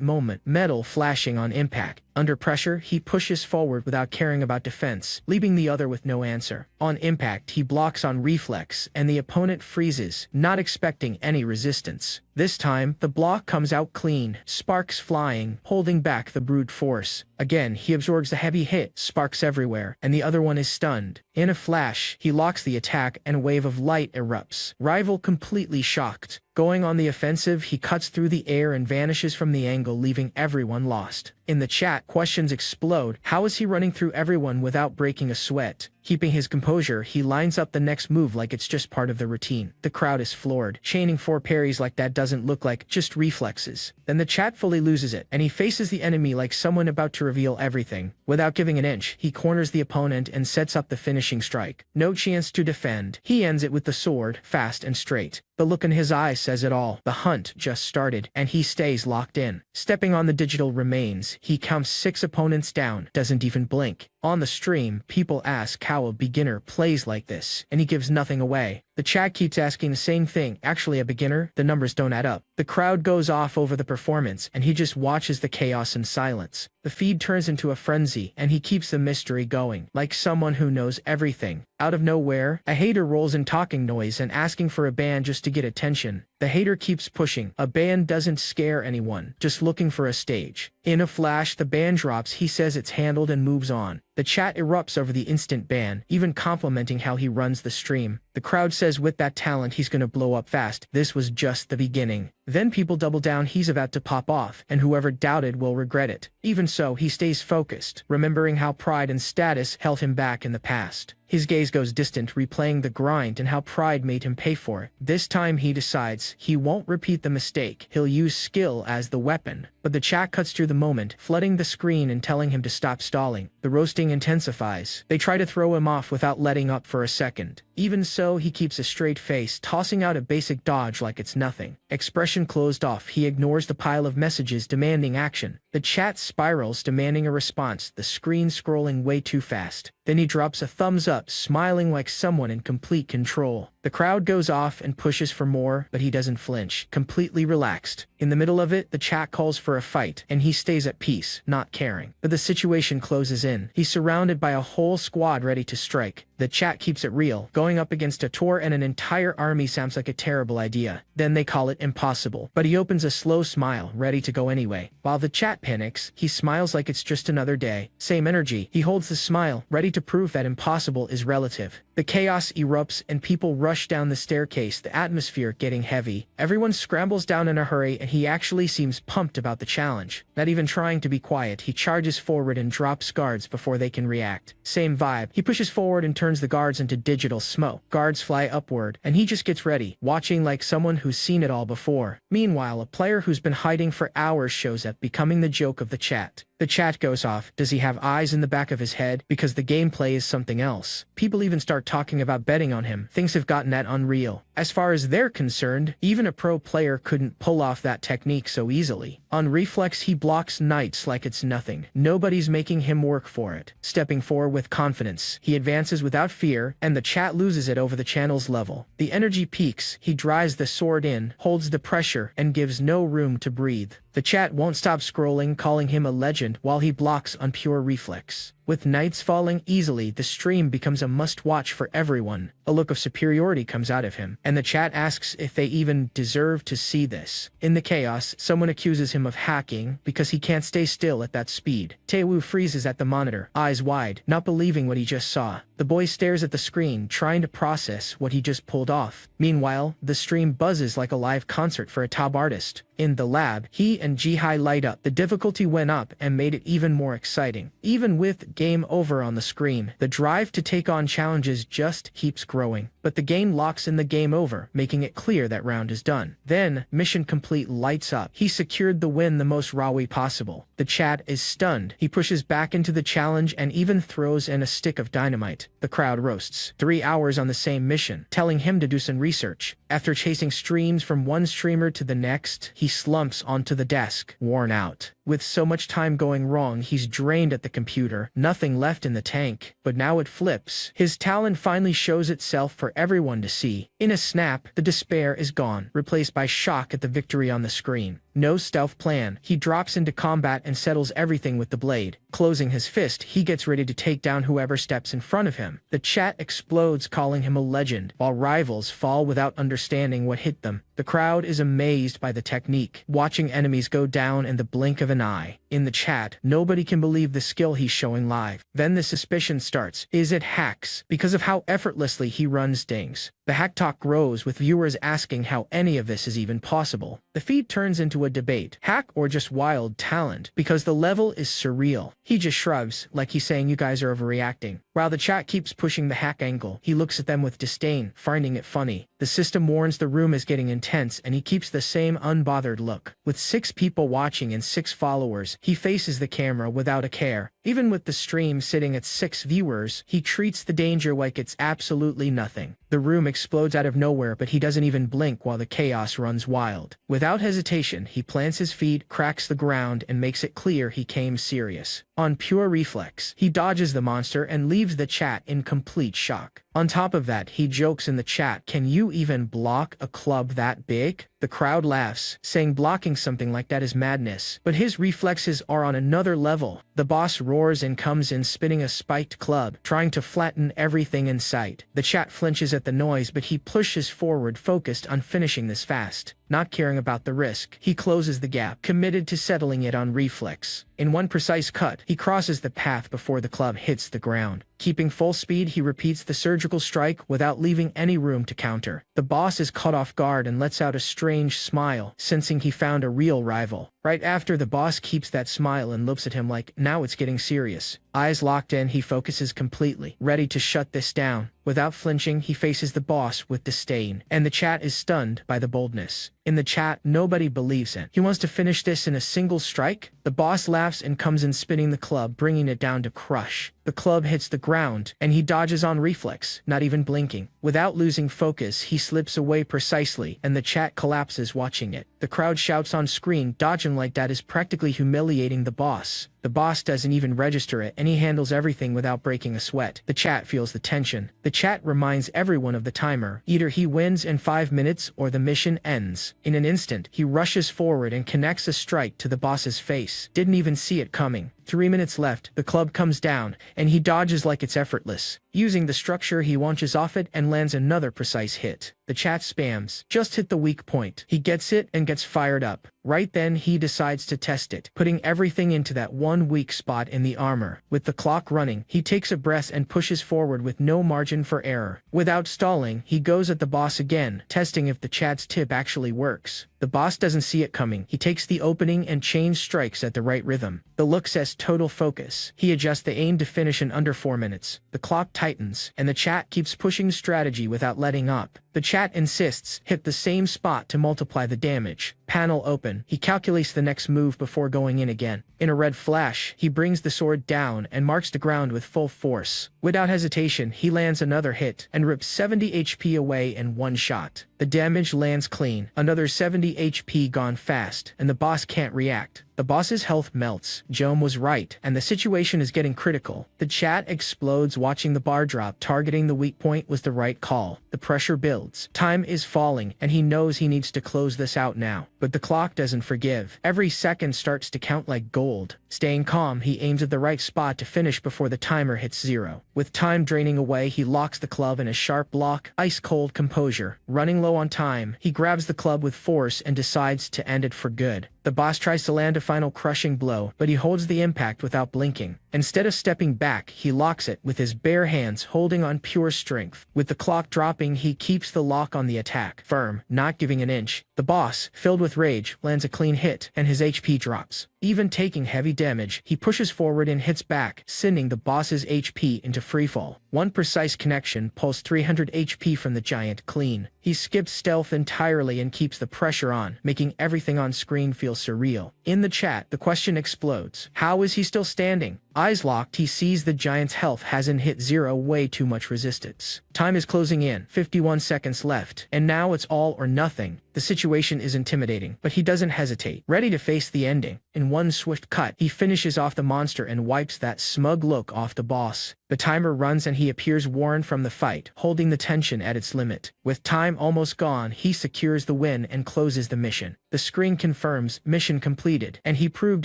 moment, metal flashing on impact. Under pressure, he pushes forward without caring about defense, leaving the other with no answer. On impact, he blocks on reflex, and the opponent freezes, not expecting any resistance. This time, the block comes out clean, sparks flying, holding back the brute force. Again, he absorbs the heavy hit, sparks everywhere, and the other one is stunned. In a flash, he locks the attack and a wave of light erupts. Rival completely shocked. Going on the offensive, he cuts through the air and vanishes from the angle, leaving everyone lost. In the chat, questions explode. How is he running through everyone without breaking a sweat? Keeping his composure, he lines up the next move like it's just part of the routine. The crowd is floored. Chaining 4 parries like that doesn't look like just reflexes. Then the chat fully loses it, and he faces the enemy like someone about to reveal everything. Without giving an inch, he corners the opponent and sets up the finishing strike. No chance to defend. He ends it with the sword, fast and straight. The look in his eyes says it all. The hunt just started, and he stays locked in. Stepping on the digital remains, he counts 6 opponents down, doesn't even blink. On the stream, people ask how a beginner plays like this, and he gives nothing away. The chat keeps asking the same thing. Actually, a beginner? The numbers don't add up. The crowd goes off over the performance, and he just watches the chaos in silence. The feed turns into a frenzy, and he keeps the mystery going, like someone who knows everything. Out of nowhere, a hater rolls in talking noise and asking for a ban just to get attention. The hater keeps pushing. A ban doesn't scare anyone, just looking for a stage. In a flash, the ban drops, he says it's handled and moves on. The chat erupts over the instant ban, even complimenting how he runs the stream. The crowd says with that talent he's gonna blow up fast. This was just the beginning. Then people double down, he's about to pop off, and whoever doubted will regret it. Even so, he stays focused, remembering how pride and status held him back in the past. His gaze goes distant, replaying the grind and how pride made him pay for it. This time he decides he won't repeat the mistake. He'll use skill as the weapon. But the chat cuts through the moment, flooding the screen and telling him to stop stalling. The roasting intensifies. They try to throw him off without letting up for a second. Even so, he keeps a straight face, tossing out a basic dodge like it's nothing. Expression closed off, he ignores the pile of messages demanding action. The chat spirals, demanding a response, the screen scrolling way too fast. Then he drops a thumbs up, smiling like someone in complete control. The crowd goes off and pushes for more, but he doesn't flinch, completely relaxed. In the middle of it, the chat calls for a fight, and he stays at peace, not caring. But the situation closes in. He's surrounded by a whole squad ready to strike. The chat keeps it real. Going up against a Tor and an entire army sounds like a terrible idea. Then they call it impossible. But he opens a slow smile, ready to go anyway. While the chat panics, he smiles like it's just another day. Same energy. He holds the smile, ready to prove that impossible is relative. The chaos erupts and people rush down the staircase, the atmosphere getting heavy. Everyone scrambles down in a hurry and he actually seems pumped about the challenge. Not even trying to be quiet, he charges forward and drops guards before they can react. Same vibe. He pushes forward and turns the guards into digital smoke. Guards fly upward, and he just gets ready, watching like someone who's seen it all before. Meanwhile, a player who's been hiding for hours shows up, becoming the joke of the chat. The chat goes off. Does he have eyes in the back of his head? Because the gameplay is something else. People even start talking about betting on him. Things have gotten that unreal. As far as they're concerned, even a pro player couldn't pull off that technique so easily. On reflex, he blocks knights like it's nothing. Nobody's making him work for it. Stepping forward with confidence, he advances without fear, and the chat loses it over the channel's level. The energy peaks. He drives the sword in, holds the pressure, and gives no room to breathe. The chat won't stop scrolling, calling him a legend while he blocks on pure reflex. With knights falling easily, the stream becomes a must-watch for everyone. A look of superiority comes out of him, and the chat asks if they even deserve to see this. In the chaos, someone accuses him of hacking because he can't stay still at that speed. Taewoo freezes at the monitor, eyes wide, not believing what he just saw. The boy stares at the screen, trying to process what he just pulled off. Meanwhile, the stream buzzes like a live concert for a top artist. In the lab, he and Jihai light up. The difficulty went up and made it even more exciting. Even with game over on the screen, the drive to take on challenges just keeps growing. But the game locks in the game over, making it clear that round is done. Then, mission complete lights up. He secured the win the most raw way possible. The chat is stunned. He pushes back into the challenge and even throws in a stick of dynamite. The crowd roasts. 3 hours on the same mission, telling him to do some research. After chasing streams from one streamer to the next, he slumps onto the desk, worn out. With so much time going wrong, he's drained at the computer, nothing left in the tank. But now it flips. His talent finally shows itself for everyone to see. In a snap, the despair is gone, replaced by shock at the victory on the screen. No stealth plan. He drops into combat and settles everything with the blade. Closing his fist, he gets ready to take down whoever steps in front of him. The chat explodes, calling him a legend, while rivals fall without understanding what hit them. The crowd is amazed by the technique, watching enemies go down in the blink of an eye. In the chat, nobody can believe the skill he's showing live. Then the suspicion starts. Is it hacks? Because of how effortlessly he runs things. The hack talk grows, with viewers asking how any of this is even possible. The feed turns into a debate. Hack or just wild talent? Because the level is surreal. He just shrugs, like he's saying you guys are overreacting. While the chat keeps pushing the hack angle, he looks at them with disdain, finding it funny. The system warns the room is getting intense, and he keeps the same unbothered look. With 6 people watching and 6 followers, he faces the camera without a care. Even with the stream sitting at 6 viewers, he treats the danger like it's absolutely nothing. The room explodes out of nowhere, but he doesn't even blink while the chaos runs wild. Without hesitation, he plants his feet, cracks the ground, and makes it clear he came serious. On pure reflex, he dodges the monster and leaves the chat in complete shock. On top of that, he jokes in the chat, "Can you even block a club that big?" The crowd laughs, saying blocking something like that is madness. But his reflexes are on another level. The boss roars and comes in spinning a spiked club, trying to flatten everything in sight. The chat flinches at the noise, but he pushes forward, focused on finishing this fast. Not caring about the risk, he closes the gap, committed to settling it on reflex. In one precise cut, he crosses the path before the club hits the ground. Keeping full speed, he repeats the surgical strike without leaving any room to counter. The boss is caught off guard and lets out a strange smile, sensing he found a real rival. Right after, the boss keeps that smile and looks at him like, now it's getting serious. Eyes locked in, he focuses completely, ready to shut this down. Without flinching, he faces the boss with disdain, and the chat is stunned by the boldness. In the chat, nobody believes it. He wants to finish this in a single strike? The boss laughs and comes in spinning the club, bringing it down to crush. The club hits the ground, and he dodges on reflex, not even blinking. Without losing focus, he slips away precisely, and the chat collapses watching it. The crowd shouts on screen, dodging like that is practically humiliating the boss. The boss doesn't even register it, and he handles everything without breaking a sweat. The chat feels the tension. The chat reminds everyone of the timer. Either he wins in 5 minutes or the mission ends. In an instant, he rushes forward and connects a strike to the boss's face. Didn't even see it coming. 3 minutes left, the club comes down, and he dodges like it's effortless. Using the structure, he launches off it and lands another precise hit. The chat spams, "Just hit the weak point." He gets it and gets fired up. Right then, he decides to test it, putting everything into that one weak spot in the armor. With the clock running, he takes a breath and pushes forward with no margin for error. Without stalling, he goes at the boss again, testing if the chat's tip actually works. The boss doesn't see it coming. He takes the opening and chains strikes at the right rhythm. The look says total focus. He adjusts the aim to finish in under 4 minutes. The clock tightens, and the chat keeps pushing strategy without letting up. The chat insists, hit the same spot to multiply the damage. Panel open. He calculates the next move before going in again. In a red flash, he brings the sword down and marks the ground with full force. Without hesitation, he lands another hit and rips 70 HP away in one shot. The damage lands clean, another 70 HP gone fast, and the boss can't react. The boss's health melts. Jome was right, and the situation is getting critical. The chat explodes watching the bar drop. Targeting the weak point was the right call. The pressure builds. Time is falling, and he knows he needs to close this out now. But the clock doesn't forgive. Every second starts to count like gold gold. Staying calm, he aims at the right spot to finish before the timer hits 0. With time draining away, he locks the club in a sharp block, ice-cold composure. Running low on time, he grabs the club with force and decides to end it for good. The boss tries to land a final crushing blow, but he holds the impact without blinking. Instead of stepping back, he locks it with his bare hands, holding on pure strength. With the clock dropping, he keeps the lock on the attack, firm, not giving an inch. The boss, filled with rage, lands a clean hit, and his HP drops. Even taking heavy damage, he pushes forward and hits back, sending the boss's HP into freefall. One precise connection pulls 300 HP from the giant clean. He skips stealth entirely and keeps the pressure on, making everything on screen feel surreal. In the chat, the question explodes. How is he still standing? Eyes locked, he sees the giant's health hasn't hit 0, way too much resistance. Time is closing in, 51 seconds left, and now it's all or nothing. The situation is intimidating, but he doesn't hesitate, ready to face the ending. In one swift cut, he finishes off the monster and wipes that smug look off the boss. The timer runs and he appears worn from the fight, holding the tension at its limit. With time almost gone, he secures the win and closes the mission. The screen confirms mission completed, and he proved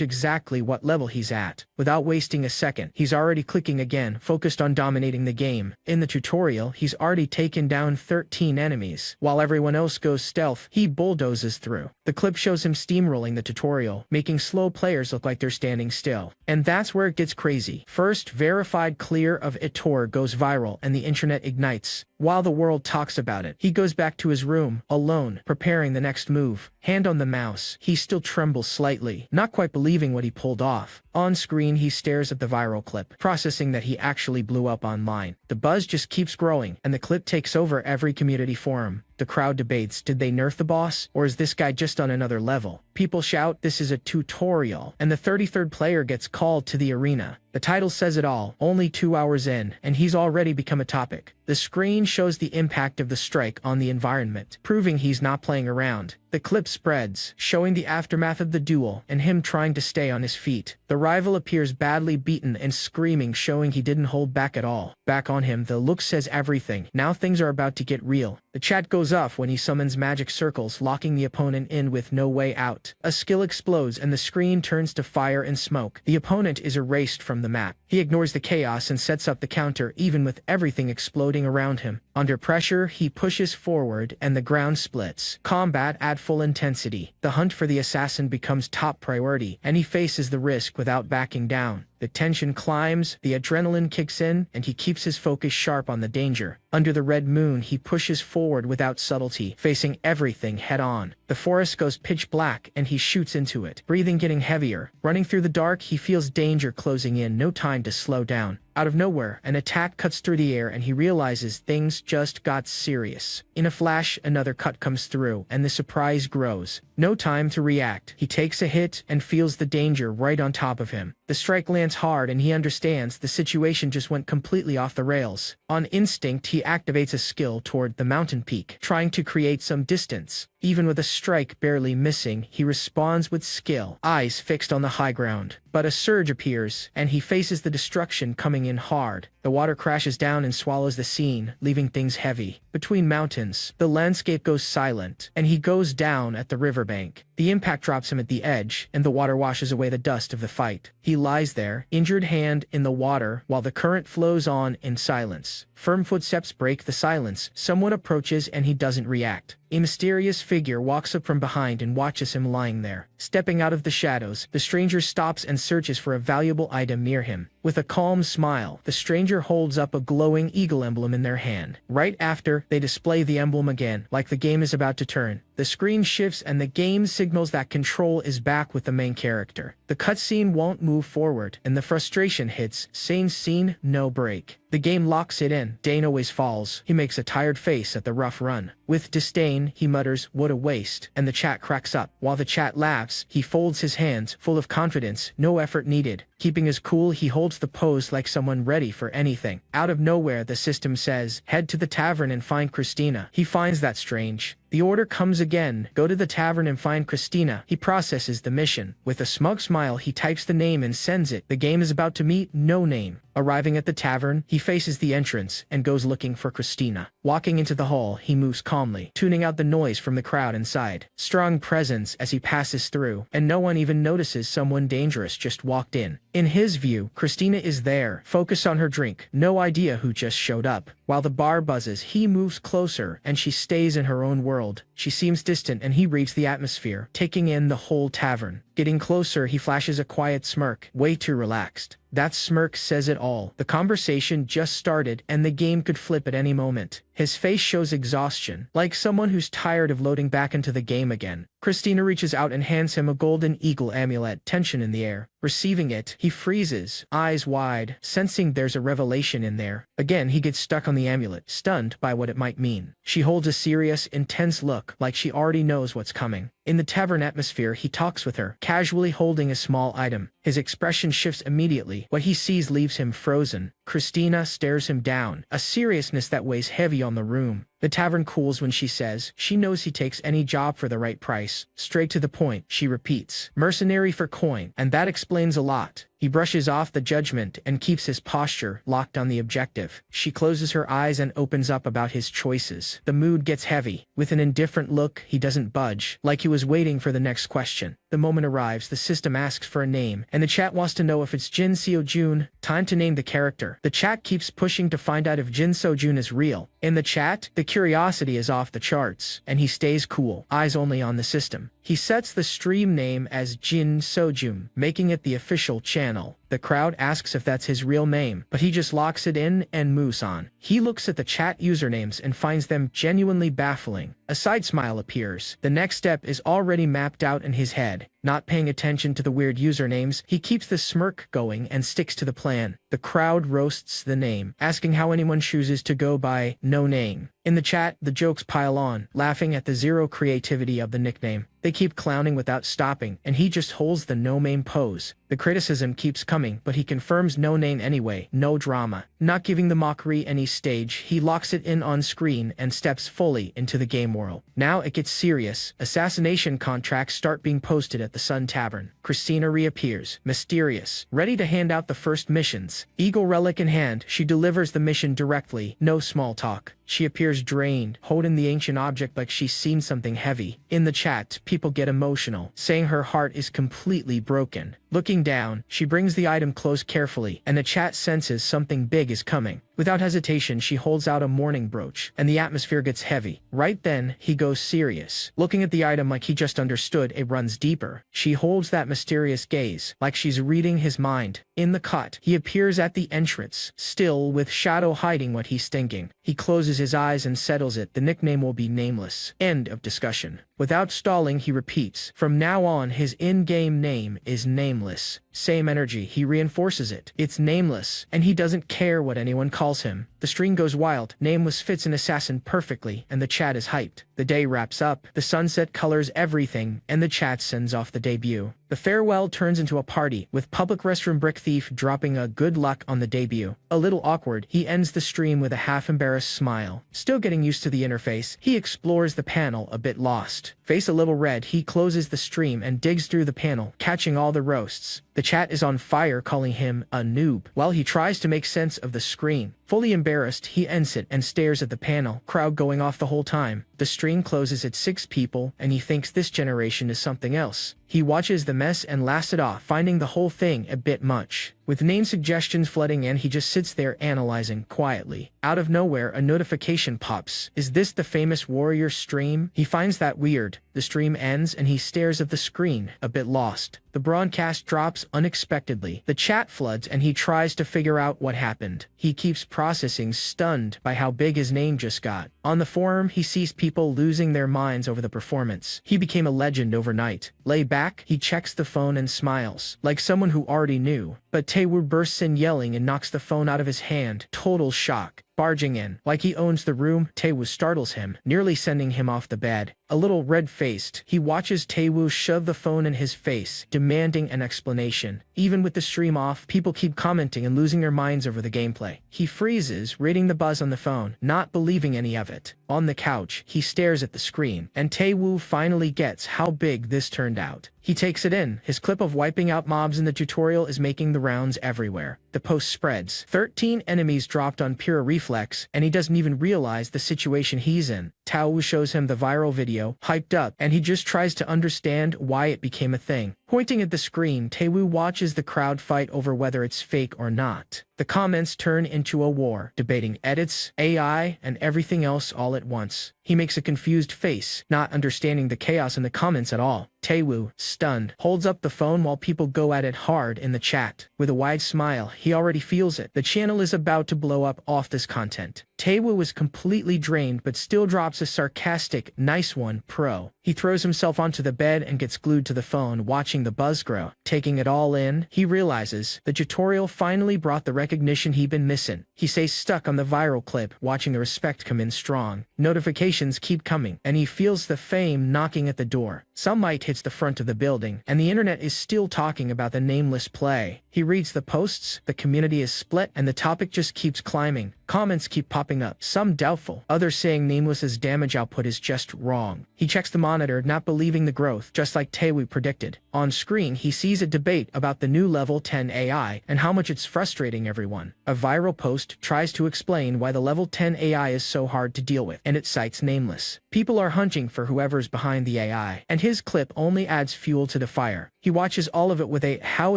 exactly what level he's at. Without wasting a second, he's already clicking again, focused on dominating the game. In the tutorial, he's already taken down 13 enemies. While everyone else goes stealth, he bulldozes through. The clip shows him steamrolling the tutorial, making slow players look like they're standing still. And that's where it gets crazy. First, verified clear of Itor goes viral and the internet ignites. While the world talks about it, he goes back to his room, alone, preparing the next move. Hand on the mouse, he still trembles slightly, not quite believing what he pulled off. On screen, he stares at the viral clip, processing that he actually blew up online. The buzz just keeps growing, and the clip takes over every community forum. The crowd debates, did they nerf the boss, or is this guy just on another level? People shout, this is a tutorial, and the 33rd player gets called to the arena. The title says it all, only 2 hours in, and he's already become a topic. The screen shows the impact of the strike on the environment, proving he's not playing around. The clip spreads, showing the aftermath of the duel and him trying to stay on his feet. The rival appears badly beaten and screaming, showing he didn't hold back at all. Back on him, the look says everything. Now things are about to get real. The chat goes off when he summons magic circles, locking the opponent in with no way out. A skill explodes and the screen turns to fire and smoke. The opponent is erased from the map. He ignores the chaos and sets up the counter, even with everything exploding around him. Under pressure, he pushes forward and the ground splits. Combat at full intensity. The hunt for the assassin becomes top priority, and he faces the risk without backing down. The tension climbs, the adrenaline kicks in, and he keeps his focus sharp on the danger. Under the red moon, he pushes forward without subtlety, facing everything head-on. The forest goes pitch black, and he shoots into it, breathing getting heavier. Running through the dark, he feels danger closing in, no time to slow down. Out of nowhere, an attack cuts through the air and he realizes things just got serious. In a flash, another cut comes through, and the surprise grows. No time to react. He takes a hit and feels the danger right on top of him. The strike lands hard and he understands the situation just went completely off the rails. On instinct, he activates a skill toward the mountain peak, trying to create some distance. Even with a strike barely missing, he responds with skill, eyes fixed on the high ground. But a surge appears, and he faces the destruction coming in hard. The water crashes down and swallows the scene, leaving things heavy. Between mountains, the landscape goes silent, and he goes down at the riverbank. The impact drops him at the edge, and the water washes away the dust of the fight. He lies there, injured hand in the water, while the current flows on in silence. Firm footsteps break the silence. Someone approaches and he doesn't react. A mysterious figure walks up from behind and watches him lying there. Stepping out of the shadows, the stranger stops and searches for a valuable item near him. With a calm smile, the stranger holds up a glowing eagle emblem in their hand. Right after, they display the emblem again, like the game is about to turn. The screen shifts and the game signals that control is back with the main character. The cutscene won't move forward, and the frustration hits. Same scene, no break. The game locks it in. Dane always falls. He makes a tired face at the rough run. With disdain, he mutters, "What a waste," and the chat cracks up. While the chat laughs, he folds his hands, full of confidence, no effort needed. Keeping his cool, he holds the pose like someone ready for anything. Out of nowhere, the system says, "Head to the tavern and find Christina." He finds that strange. The order comes again, "Go to the tavern and find Christina." He processes the mission. With a smug smile, he types the name and sends it. The game is about to meet no name. Arriving at the tavern, he faces the entrance and goes looking for Christina. Walking into the hall, he moves calmly, tuning out the noise from the crowd inside. Strong presence as he passes through, and no one even notices someone dangerous just walked in. In his view, Christina is there, focused on her drink, no idea who just showed up. While the bar buzzes, he moves closer, and she stays in her own world. She seems distant, and he reads the atmosphere, taking in the whole tavern. Getting closer, he flashes a quiet smirk, way too relaxed. That smirk says it all. The conversation just started, and the game could flip at any moment. His face shows exhaustion, like someone who's tired of loading back into the game again. Christina reaches out and hands him a golden eagle amulet, tension in the air. Receiving it, he freezes, eyes wide, sensing there's a revelation in there. Again, he gets stuck on the amulet, stunned by what it might mean. She holds a serious, intense look, like she already knows what's coming. In the tavern atmosphere, he talks with her, casually holding a small item. His expression shifts immediately. What he sees leaves him frozen. Christina stares him down, a seriousness that weighs heavy on the room. The tavern cools when she says she knows he takes any job for the right price. Straight to the point, she repeats, mercenary for coin, and that explains a lot. He brushes off the judgment and keeps his posture locked on the objective. She closes her eyes and opens up about his choices. The mood gets heavy. With an indifferent look, he doesn't budge, like he was waiting for the next question. The moment arrives, the system asks for a name, and the chat wants to know if it's Jin Seo-jun. Time to name the character. The chat keeps pushing to find out if Jin Seo-jun is real. In the chat, the curiosity is off the charts, and he stays cool, eyes only on the system. He sets the stream name as Jin Seo-jun, making it the official channel. The crowd asks if that's his real name, but he just locks it in and moves on. He looks at the chat usernames and finds them genuinely baffling. A side smile appears. The next step is already mapped out in his head. Not paying attention to the weird usernames, he keeps the smirk going and sticks to the plan. The crowd roasts the name, asking how anyone chooses to go by no name. In the chat, the jokes pile on, laughing at the zero creativity of the nickname. They keep clowning without stopping, and he just holds the no-name pose. The criticism keeps coming, but he confirms no name anyway, no drama. Not giving the mockery any stage, he locks it in on screen and steps fully into the game world. Now it gets serious. Assassination contracts start being posted at the Sun Tavern. Christina reappears, mysterious, ready to hand out the first missions. Eagle relic in hand, she delivers the mission directly, no small talk. She appears drained, holding the ancient object like she's seen something heavy. In the chat, people get emotional, saying her heart is completely broken. Looking down, she brings the item close carefully, and the chat senses something big is coming. Without hesitation, she holds out a mourning brooch, and the atmosphere gets heavy. Right then, he goes serious. Looking at the item like he just understood, it runs deeper. She holds that mysterious gaze, like she's reading his mind. In the cut, he appears at the entrance, still with shadow hiding what he's thinking. He closes his eyes and settles it. The nickname will be Nameless. End of discussion. Without stalling, he repeats, from now on, his in-game name is Nameless. Same energy, he reinforces it. It's Nameless, and he doesn't care what anyone calls him. The stream goes wild. Nameless fits an assassin perfectly, and the chat is hyped. The day wraps up, the sunset colors everything, and the chat sends off the debut. The farewell turns into a party, with public restroom brick thief dropping a good luck on the debut. A little awkward, he ends the stream with a half-embarrassed smile. Still getting used to the interface, he explores the panel a bit lost. Face a little red, he closes the stream and digs through the panel, catching all the roasts. The chat is on fire, calling him a noob, while he tries to make sense of the screen. Fully embarrassed, he ends it and stares at the panel, crowd going off the whole time. The stream closes at 6 people, and he thinks this generation is something else. He watches the mess and laughs it off, finding the whole thing a bit much. With name suggestions flooding in, he just sits there analyzing quietly. Out of nowhere, a notification pops. Is this the famous warrior stream? He finds that weird. The stream ends and he stares at the screen, a bit lost. The broadcast drops unexpectedly. The chat floods and he tries to figure out what happened. He keeps processing, stunned by how big his name just got. On the forum, he sees people losing their minds over the performance. He became a legend overnight. Lay back, he checks the phone and smiles, like someone who already knew. But Taewoo bursts in yelling and knocks the phone out of his hand. Total shock. barging in. Like he owns the room, Taewoo startles him, nearly sending him off the bed. A little red-faced, he watches Taewoo shove the phone in his face, demanding an explanation. Even with the stream off, people keep commenting and losing their minds over the gameplay. He freezes, reading the buzz on the phone, not believing any of it. On the couch, he stares at the screen, and Taewoo finally gets how big this turned out. He takes it in. His clip of wiping out mobs in the tutorial is making the rounds everywhere. The post spreads. 13 enemies dropped on pure reflex, and he doesn't even realize the situation he's in. Taewoo shows him the viral video, hyped up, and he just tries to understand why it became a thing. Pointing at the screen, Taewoo watches the crowd fight over whether it's fake or not. The comments turn into a war, debating edits, AI, and everything else all at once. He makes a confused face, not understanding the chaos in the comments at all. Taewoo, stunned, holds up the phone while people go at it hard in the chat. With a wide smile, he already feels it. The channel is about to blow up off this content. Taewoo is completely drained but still drops a sarcastic, "Nice one, pro." He throws himself onto the bed and gets glued to the phone, watching the buzz grow. Taking it all in, he realizes the tutorial finally brought the recognition he'd been missing. He stays stuck on the viral clip, watching the respect come in strong. Notifications keep coming, and he feels the fame knocking at the door. Some light hits the front of the building, and the internet is still talking about the nameless play. He reads the posts, the community is split, and the topic just keeps climbing. Comments keep popping up, some doubtful, others saying Nameless's damage output is just wrong. He checks the monitor, not believing the growth, just like Taewoo predicted. On screen, he sees a debate about the new level 10 AI and how much it's frustrating everyone. A viral post tries to explain why the level 10 AI is so hard to deal with, and it cites Nameless. People are hunting for whoever's behind the AI, and his clip only adds fuel to the fire. He watches all of it with a "how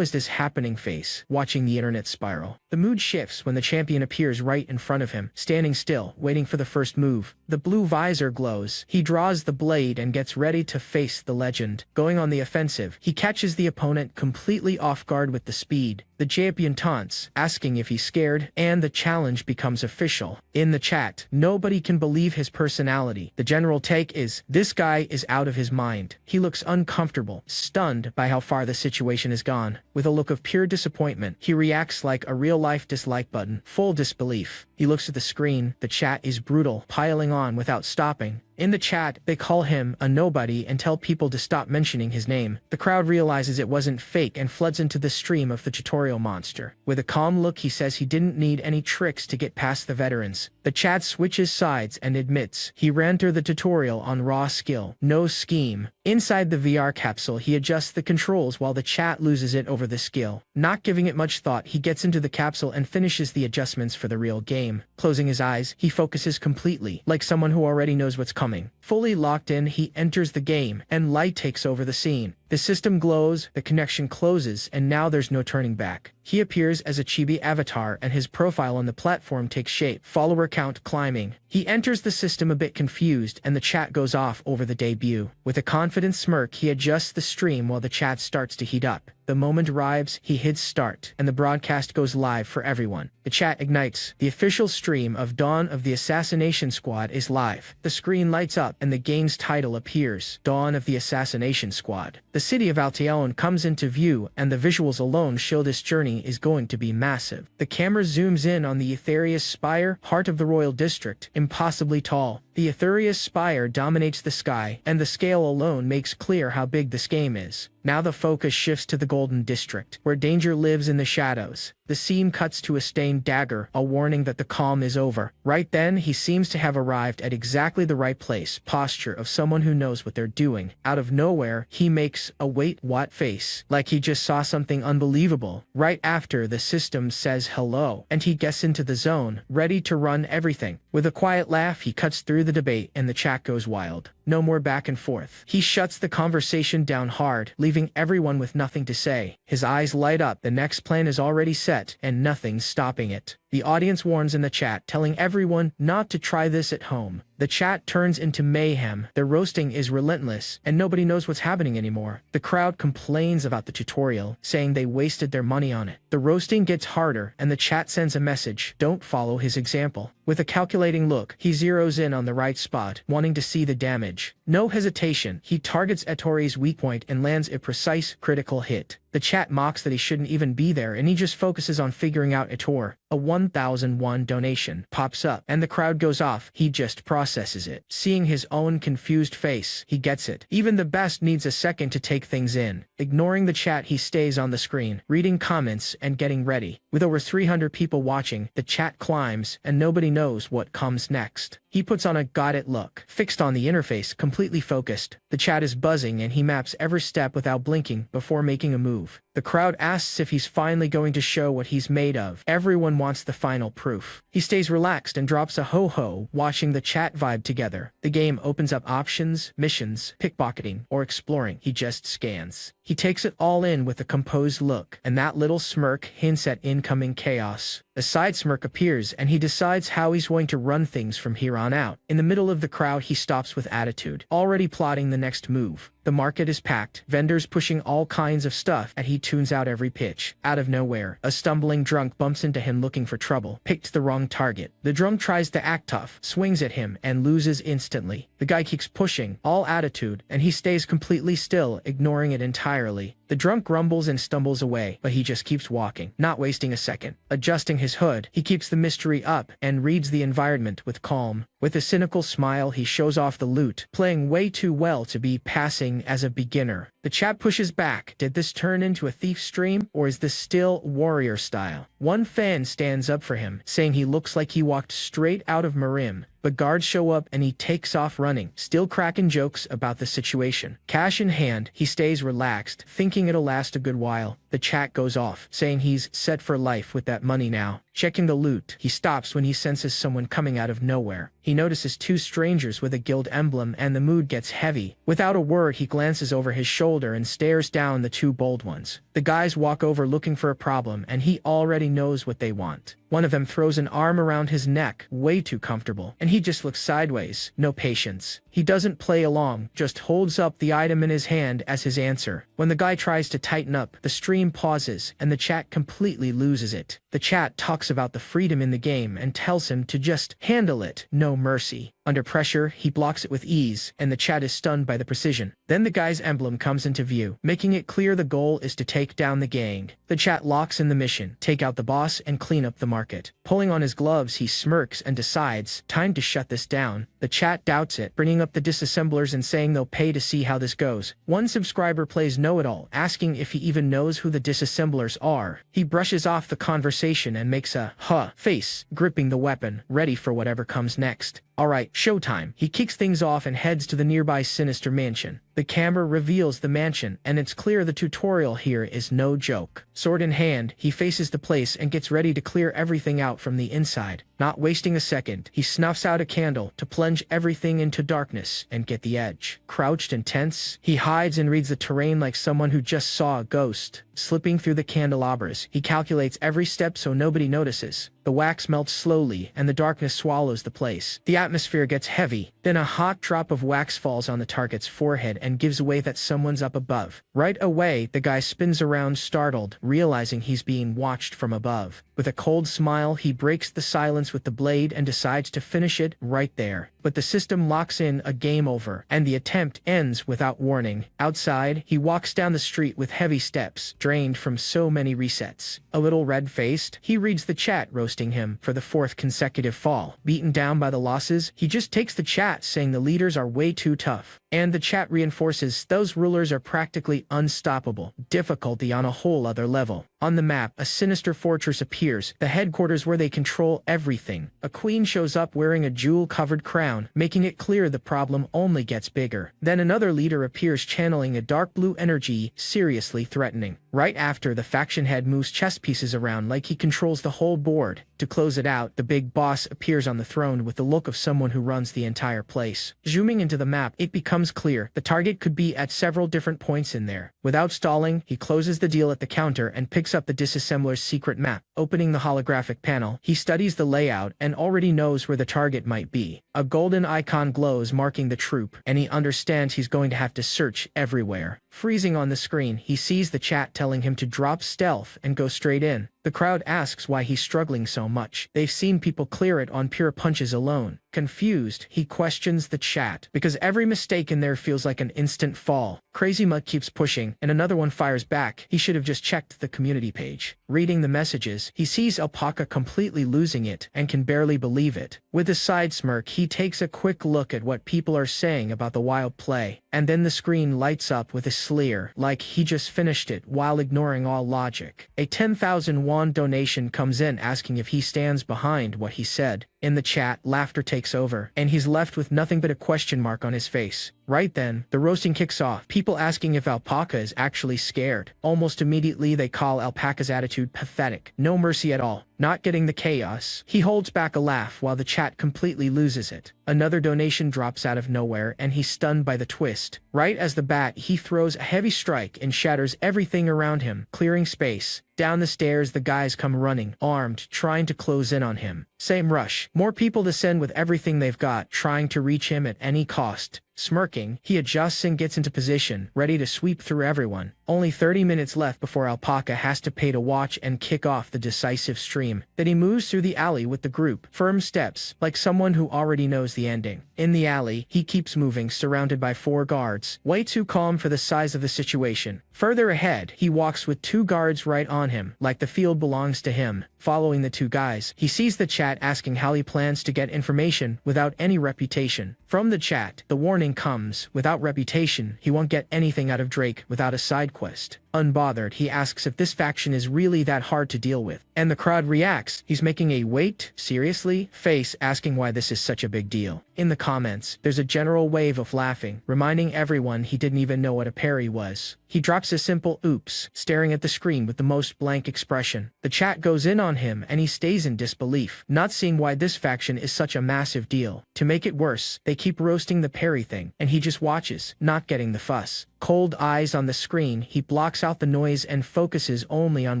is this happening" face, watching the internet spiral. The mood shifts when the champion appears right in front of him, standing still, waiting for the first move. The blue visor glows. He draws the blade and gets ready to face the legend. Going on the offensive, he catches the opponent completely off guard with the speed. The champion taunts, asking if he's scared, and the challenge becomes official. In the chat, nobody can believe his personality. The general take is, this guy is out of his mind. He looks uncomfortable, stunned by how far the situation has gone. With a look of pure disappointment, he reacts like a real-life dislike button, full disbelief. He looks at the screen. The chat is brutal, piling on without stopping. In the chat, they call him a nobody and tell people to stop mentioning his name. The crowd realizes it wasn't fake and floods into the stream of the tutorial monster. With a calm look, he says he didn't need any tricks to get past the veterans. The chat switches sides and admits he ran through the tutorial on raw skill, no scheme. Inside the VR capsule, he adjusts the controls while the chat loses it over the skill. Not giving it much thought, he gets into the capsule and finishes the adjustments for the real game. Closing his eyes, he focuses completely, like someone who already knows what's coming. Fully locked in, he enters the game, and light takes over the scene. The system glows, the connection closes, and now there's no turning back. He appears as a chibi avatar, and his profile on the platform takes shape, follower count climbing. He enters the system a bit confused, and the chat goes off over the debut. With a confident smirk, he adjusts the stream while the chat starts to heat up. The moment arrives, he hits start, and the broadcast goes live for everyone. The chat ignites. The official stream of Dawn of the Assassination Squad is live. The screen lights up, and the game's title appears, Dawn of the Assassination Squad. The city of Alteon comes into view, and the visuals alone show this journey is going to be massive. The camera zooms in on the Aetherius Spire, heart of the Royal District, impossibly tall. The Aetherius Spire dominates the sky, and the scale alone makes clear how big this game is. Now the focus shifts to the Golden District, where danger lives in the shadows. The scene cuts to a stained dagger, a warning that the calm is over. Right then, he seems to have arrived at exactly the right place, posture of someone who knows what they're doing. Out of nowhere, he makes a "wait, what" face, like he just saw something unbelievable. Right after, the system says hello, and he gets into the zone, ready to run everything. With a quiet laugh, he cuts through the debate, and the chat goes wild. No more back and forth. He shuts the conversation down hard, leaving everyone with nothing to say. His eyes light up. The next plan is already set, and nothing's stopping it. The audience warns in the chat, telling everyone not to try this at home. The chat turns into mayhem. The roasting is relentless, and nobody knows what's happening anymore. The crowd complains about the tutorial, saying they wasted their money on it. The roasting gets harder, and the chat sends a message, don't follow his example. With a calculating look, he zeroes in on the right spot, wanting to see the damage. No hesitation, he targets Ettari's weak point and lands a precise, critical hit. The chat mocks that he shouldn't even be there and he just focuses on figuring out Ettari. A 1001 donation pops up and the crowd goes off. He just processes it. Seeing his own confused face, he gets it. Even the best needs a second to take things in. Ignoring the chat, he stays on the screen, reading comments and getting ready. With over 300 people watching, the chat climbs and nobody knows what comes next. He puts on a got it look, fixed on the interface, completely focused. The chat is buzzing and he maps every step without blinking before making a move. The crowd asks if he's finally going to show what he's made of. Everyone wants the final proof. He stays relaxed and drops a ho-ho, watching the chat vibe together. The game opens up options, missions, pickpocketing, or exploring. He just scans. He takes it all in with a composed look, and that little smirk hints at incoming chaos. A side smirk appears and he decides how he's going to run things from here on out. In the middle of the crowd, he stops with attitude, already plotting the next move. The market is packed, vendors pushing all kinds of stuff, and he tunes out every pitch. Out of nowhere, a stumbling drunk bumps into him looking for trouble. Picked the wrong target. The drunk tries to act tough, swings at him, and loses instantly. The guy keeps pushing, all attitude, and he stays completely still, ignoring it entirely. The drunk grumbles and stumbles away, but he just keeps walking, not wasting a second. Adjusting his hood, he keeps the mystery up and reads the environment with calm. With a cynical smile, he shows off the loot, playing way too well to be passing as a beginner. The chat pushes back. Did this turn into a thief stream, or is this still warrior style? One fan stands up for him, saying he looks like he walked straight out of Marim. But guards show up and he takes off running, still cracking jokes about the situation. Cash in hand, he stays relaxed, thinking it'll last a good while. The chat goes off, saying he's set for life with that money now. Checking the loot, he stops when he senses someone coming out of nowhere. He notices two strangers with a guild emblem and the mood gets heavy. Without a word, he glances over his shoulder and stares down the two bold ones. The guys walk over looking for a problem and he already knows what they want. One of them throws an arm around his neck, way too comfortable, and he just looks sideways, no patience. He doesn't play along, just holds up the item in his hand as his answer. When the guy tries to tighten up, the stream pauses and the chat completely loses it. The chat talks about the freedom in the game and tells him to just handle it, no mercy. Under pressure, he blocks it with ease, and the chat is stunned by the precision. Then the guy's emblem comes into view, making it clear the goal is to take down the gang. The chat locks in the mission, take out the boss and clean up the market. Pulling on his gloves, he smirks and decides, time to shut this down. The chat doubts it, bringing up the disassemblers and saying they'll pay to see how this goes. One subscriber plays know-it-all, asking if he even knows who the disassemblers are. He brushes off the conversation and makes a huh face, gripping the weapon, ready for whatever comes next. Alright, showtime. He kicks things off and heads to the nearby sinister mansion. The camera reveals the mansion, and it's clear the tutorial here is no joke. Sword in hand, he faces the place and gets ready to clear everything out from the inside. Not wasting a second, he snuffs out a candle to plunge everything into darkness and get the edge. Crouched and tense, he hides and reads the terrain like someone who just saw a ghost. Slipping through the candelabras, he calculates every step so nobody notices. The wax melts slowly, and the darkness swallows the place. The atmosphere gets heavy. Then a hot drop of wax falls on the target's forehead and gives away that someone's up above. Right away, the guy spins around startled, realizing he's being watched from above. With a cold smile, he breaks the silence with the blade and decides to finish it right there. But the system locks in a game over, and the attempt ends without warning. Outside, he walks down the street with heavy steps, drained from so many resets. A little red-faced, he reads the chat roasting him for the fourth consecutive fall. Beaten down by the losses, he just takes the chat saying the leaders are way too tough. And the chat reinforces those rulers are practically unstoppable. Difficulty on a whole other level. On the map, a sinister fortress appears, the headquarters where they control everything. A queen shows up wearing a jewel-covered crown, making it clear the problem only gets bigger. Then another leader appears channeling a dark blue energy, seriously threatening. Right after, the faction head moves chess pieces around like he controls the whole board. To close it out, the big boss appears on the throne with the look of someone who runs the entire place. Zooming into the map, it becomes clear the target could be at several different points in there. Without stalling, he closes the deal at the counter and picks up the disassembler's secret map. Opening the holographic panel, he studies the layout and already knows where the target might be. A golden icon glows marking the troop, and he understands he's going to have to search everywhere. Freezing on the screen, he sees the chat telling him to drop stealth and go straight in. The crowd asks why he's struggling so much. They've seen people clear it on pure punches alone. Confused, he questions the chat, because every mistake in there feels like an instant fall. Crazy Mutt keeps pushing, and another one fires back. He should have just checked the community page. Reading the messages, he sees Alpaca completely losing it and can barely believe it. With a side smirk, he takes a quick look at what people are saying about the wild play, and then the screen lights up with a sneer, like he just finished it while ignoring all logic. A 10,000 won donation comes in asking if he stands behind what he said. In the chat, laughter takes over, and he's left with nothing but a question mark on his face. Right then, the roasting kicks off, people asking if Alpaca is actually scared. Almost immediately, they call Alpaca's attitude pathetic. No mercy at all. Not getting the chaos, he holds back a laugh while the chat completely loses it. Another donation drops out of nowhere, and he's stunned by the twist. Right as the bat, he throws a heavy strike and shatters everything around him, clearing space. Down the stairs, the guys come running, armed, trying to close in on him. Same rush. More people descend with everything they've got, trying to reach him at any cost. Smirking, he adjusts and gets into position, ready to sweep through everyone. Only 30 minutes left before Alpaca has to pay to watch and kick off the decisive stream. Then he moves through the alley with the group, firm steps, like someone who already knows the ending. In the alley, he keeps moving, surrounded by 4 guards, way too calm for the size of the situation. Further ahead, he walks with 2 guards right on him, like the field belongs to him. Following the 2 guys, he sees the chat asking how he plans to get information without any reputation. From the chat, the warning comes, without reputation, he won't get anything out of Drake without a side quest. Unbothered, he asks if this faction is really that hard to deal with, and the crowd reacts. He's making a "wait, seriously?" face, asking why this is such a big deal. In the comments, there's a general wave of laughing, reminding everyone he didn't even know what a parry was. He drops a simple "oops," staring at the screen with the most blank expression. The chat goes in on him and he stays in disbelief, not seeing why this faction is such a massive deal. To make it worse, they keep roasting the parry thing, and he just watches, not getting the fuss. Cold eyes on the screen, he blocks out the noise and focuses only on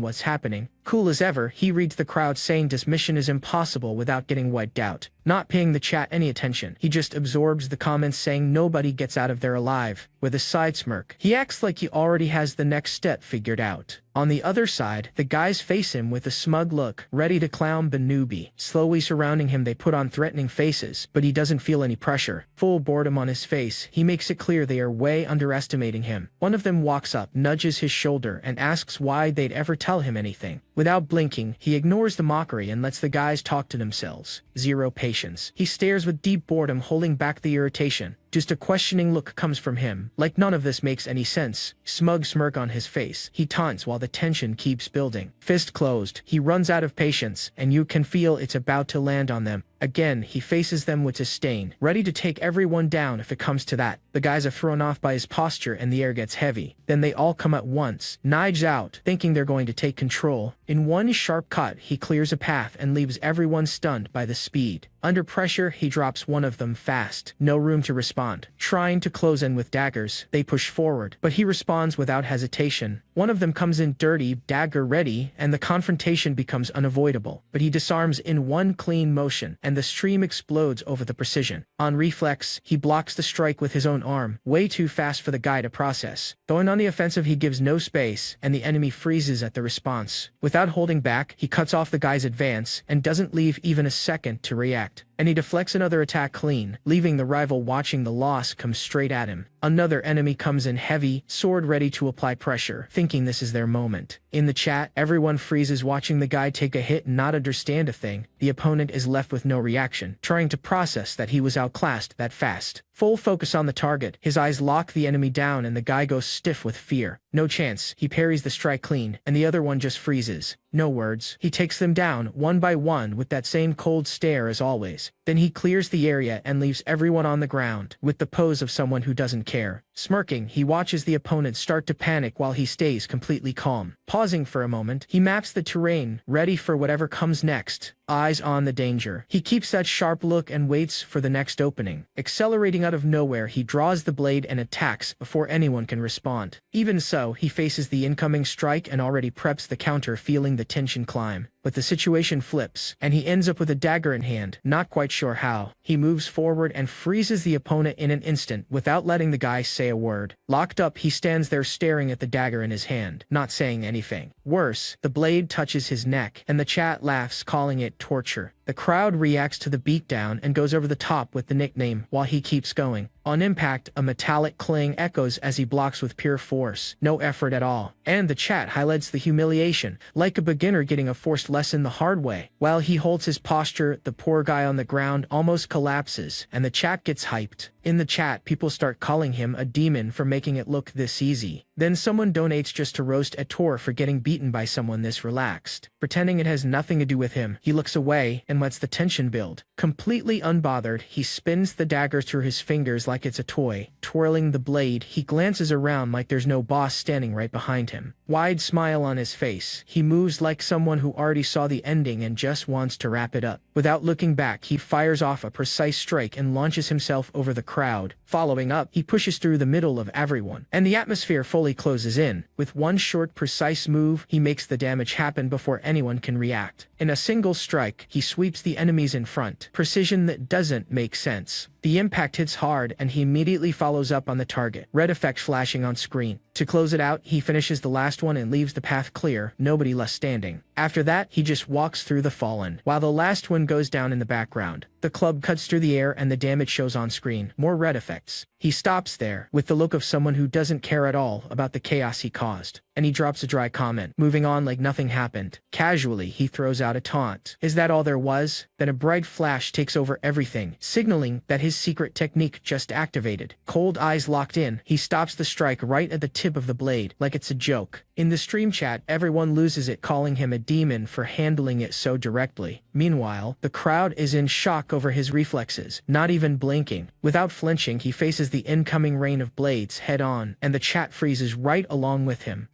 what's happening. Cool as ever, he reads the crowd saying this mission is impossible without getting wiped out. Not paying the chat any attention, he just absorbs the comments saying nobody gets out of there alive. With a side smirk, he acts like he already has the next step figured out. On the other side, the guys face him with a smug look, ready to clown the newbie. Slowly surrounding him, they put on threatening faces, but he doesn't feel any pressure. Full boredom on his face, he makes it clear they are way underestimating him. One of them walks up, nudges his shoulder, and asks why they'd ever tell him anything. Without blinking, he ignores the mockery and lets the guys talk to themselves. Zero patience. He stares with deep boredom, holding back the irritation. Just a questioning look comes from him, like none of this makes any sense. Smug smirk on his face, he taunts while the tension keeps building. Fist closed, he runs out of patience, and you can feel it's about to land on them. Again, he faces them with disdain, ready to take everyone down if it comes to that. The guys are thrown off by his posture and the air gets heavy. Then they all come at once, knives out, thinking they're going to take control. In one sharp cut, he clears a path and leaves everyone stunned by the speed. Under pressure, he drops one of them fast. No room to respond. Trying to close in with daggers, they push forward, but he responds without hesitation. One of them comes in dirty, dagger ready, and the confrontation becomes unavoidable. But he disarms in one clean motion, and the stream explodes over the precision. On reflex, he blocks the strike with his own arm, way too fast for the guy to process. Going on the offensive, he gives no space, and the enemy freezes at the response. Without holding back, he cuts off the guy's advance, and doesn't leave even a second to react. And he deflects another attack clean, leaving the rival watching the loss come straight at him. Another enemy comes in heavy, sword ready to apply pressure, thinking this is their moment. In the chat, everyone freezes watching the guy take a hit and not understand a thing. The opponent is left with no reaction, trying to process that he was outclassed that fast. Full focus on the target, his eyes lock the enemy down and the guy goes stiff with fear. No chance, he parries the strike clean, and the other one just freezes. No words, he takes them down, one by one with that same cold stare as always. Then he clears the area and leaves everyone on the ground, with the pose of someone who doesn't care. Smirking, he watches the opponent start to panic while he stays completely calm. Pausing for a moment, he maps the terrain, ready for whatever comes next. Eyes on the danger. He keeps that sharp look and waits for the next opening. Accelerating out of nowhere, he draws the blade and attacks before anyone can respond. Even so, he faces the incoming strike and already preps the counter, feeling the tension climb. but the situation flips, and he ends up with a dagger in hand, not quite sure how. He moves forward and freezes the opponent in an instant without letting the guy say a word. Locked up, he stands there staring at the dagger in his hand, not saying anything. Worse, the blade touches his neck, and the chat laughs, calling it torture. The crowd reacts to the beatdown and goes over the top with the nickname while he keeps going. On impact, a metallic clang echoes as he blocks with pure force, no effort at all. And the chat highlights the humiliation, like a beginner getting a forced lesson the hard way. While he holds his posture, the poor guy on the ground almost collapses, and the chat gets hyped. In the chat, people start calling him a demon for making it look this easy. Then someone donates just to roast Ator for getting beaten by someone this relaxed. Pretending it has nothing to do with him, he looks away and lets the tension build. Completely unbothered, he spins the dagger through his fingers like it's a toy. Twirling the blade, he glances around like there's no boss standing right behind him. Wide smile on his face, he moves like someone who already saw the ending and just wants to wrap it up. Without looking back, he fires off a precise strike and launches himself over the crowd. Following up, he pushes through the middle of everyone, and the atmosphere fully closes in. With one short, precise move, he makes the damage happen before anyone can react. In a single strike, he sweeps the enemies in front. Precision that doesn't make sense. The impact hits hard, and he immediately follows up on the target. Red effect flashing on screen. To close it out, he finishes the last one and leaves the path clear, nobody left standing. After that, he just walks through the fallen, while the last one goes down in the background. The club cuts through the air and the damage shows on screen. More red effects. He stops there, with the look of someone who doesn't care at all about the chaos he caused. And he drops a dry comment, moving on like nothing happened. Casually, he throws out a taunt. Is that all there was? Then a bright flash takes over everything, signaling that his secret technique just activated. Cold eyes locked in, he stops the strike right at the tip of the blade, like it's a joke. In the stream chat, everyone loses it, calling him a demon for handling it so directly. Meanwhile, the crowd is in shock over his reflexes, not even blinking. Without flinching, he faces the incoming rain of blades head on, and the chat freezes right along with him.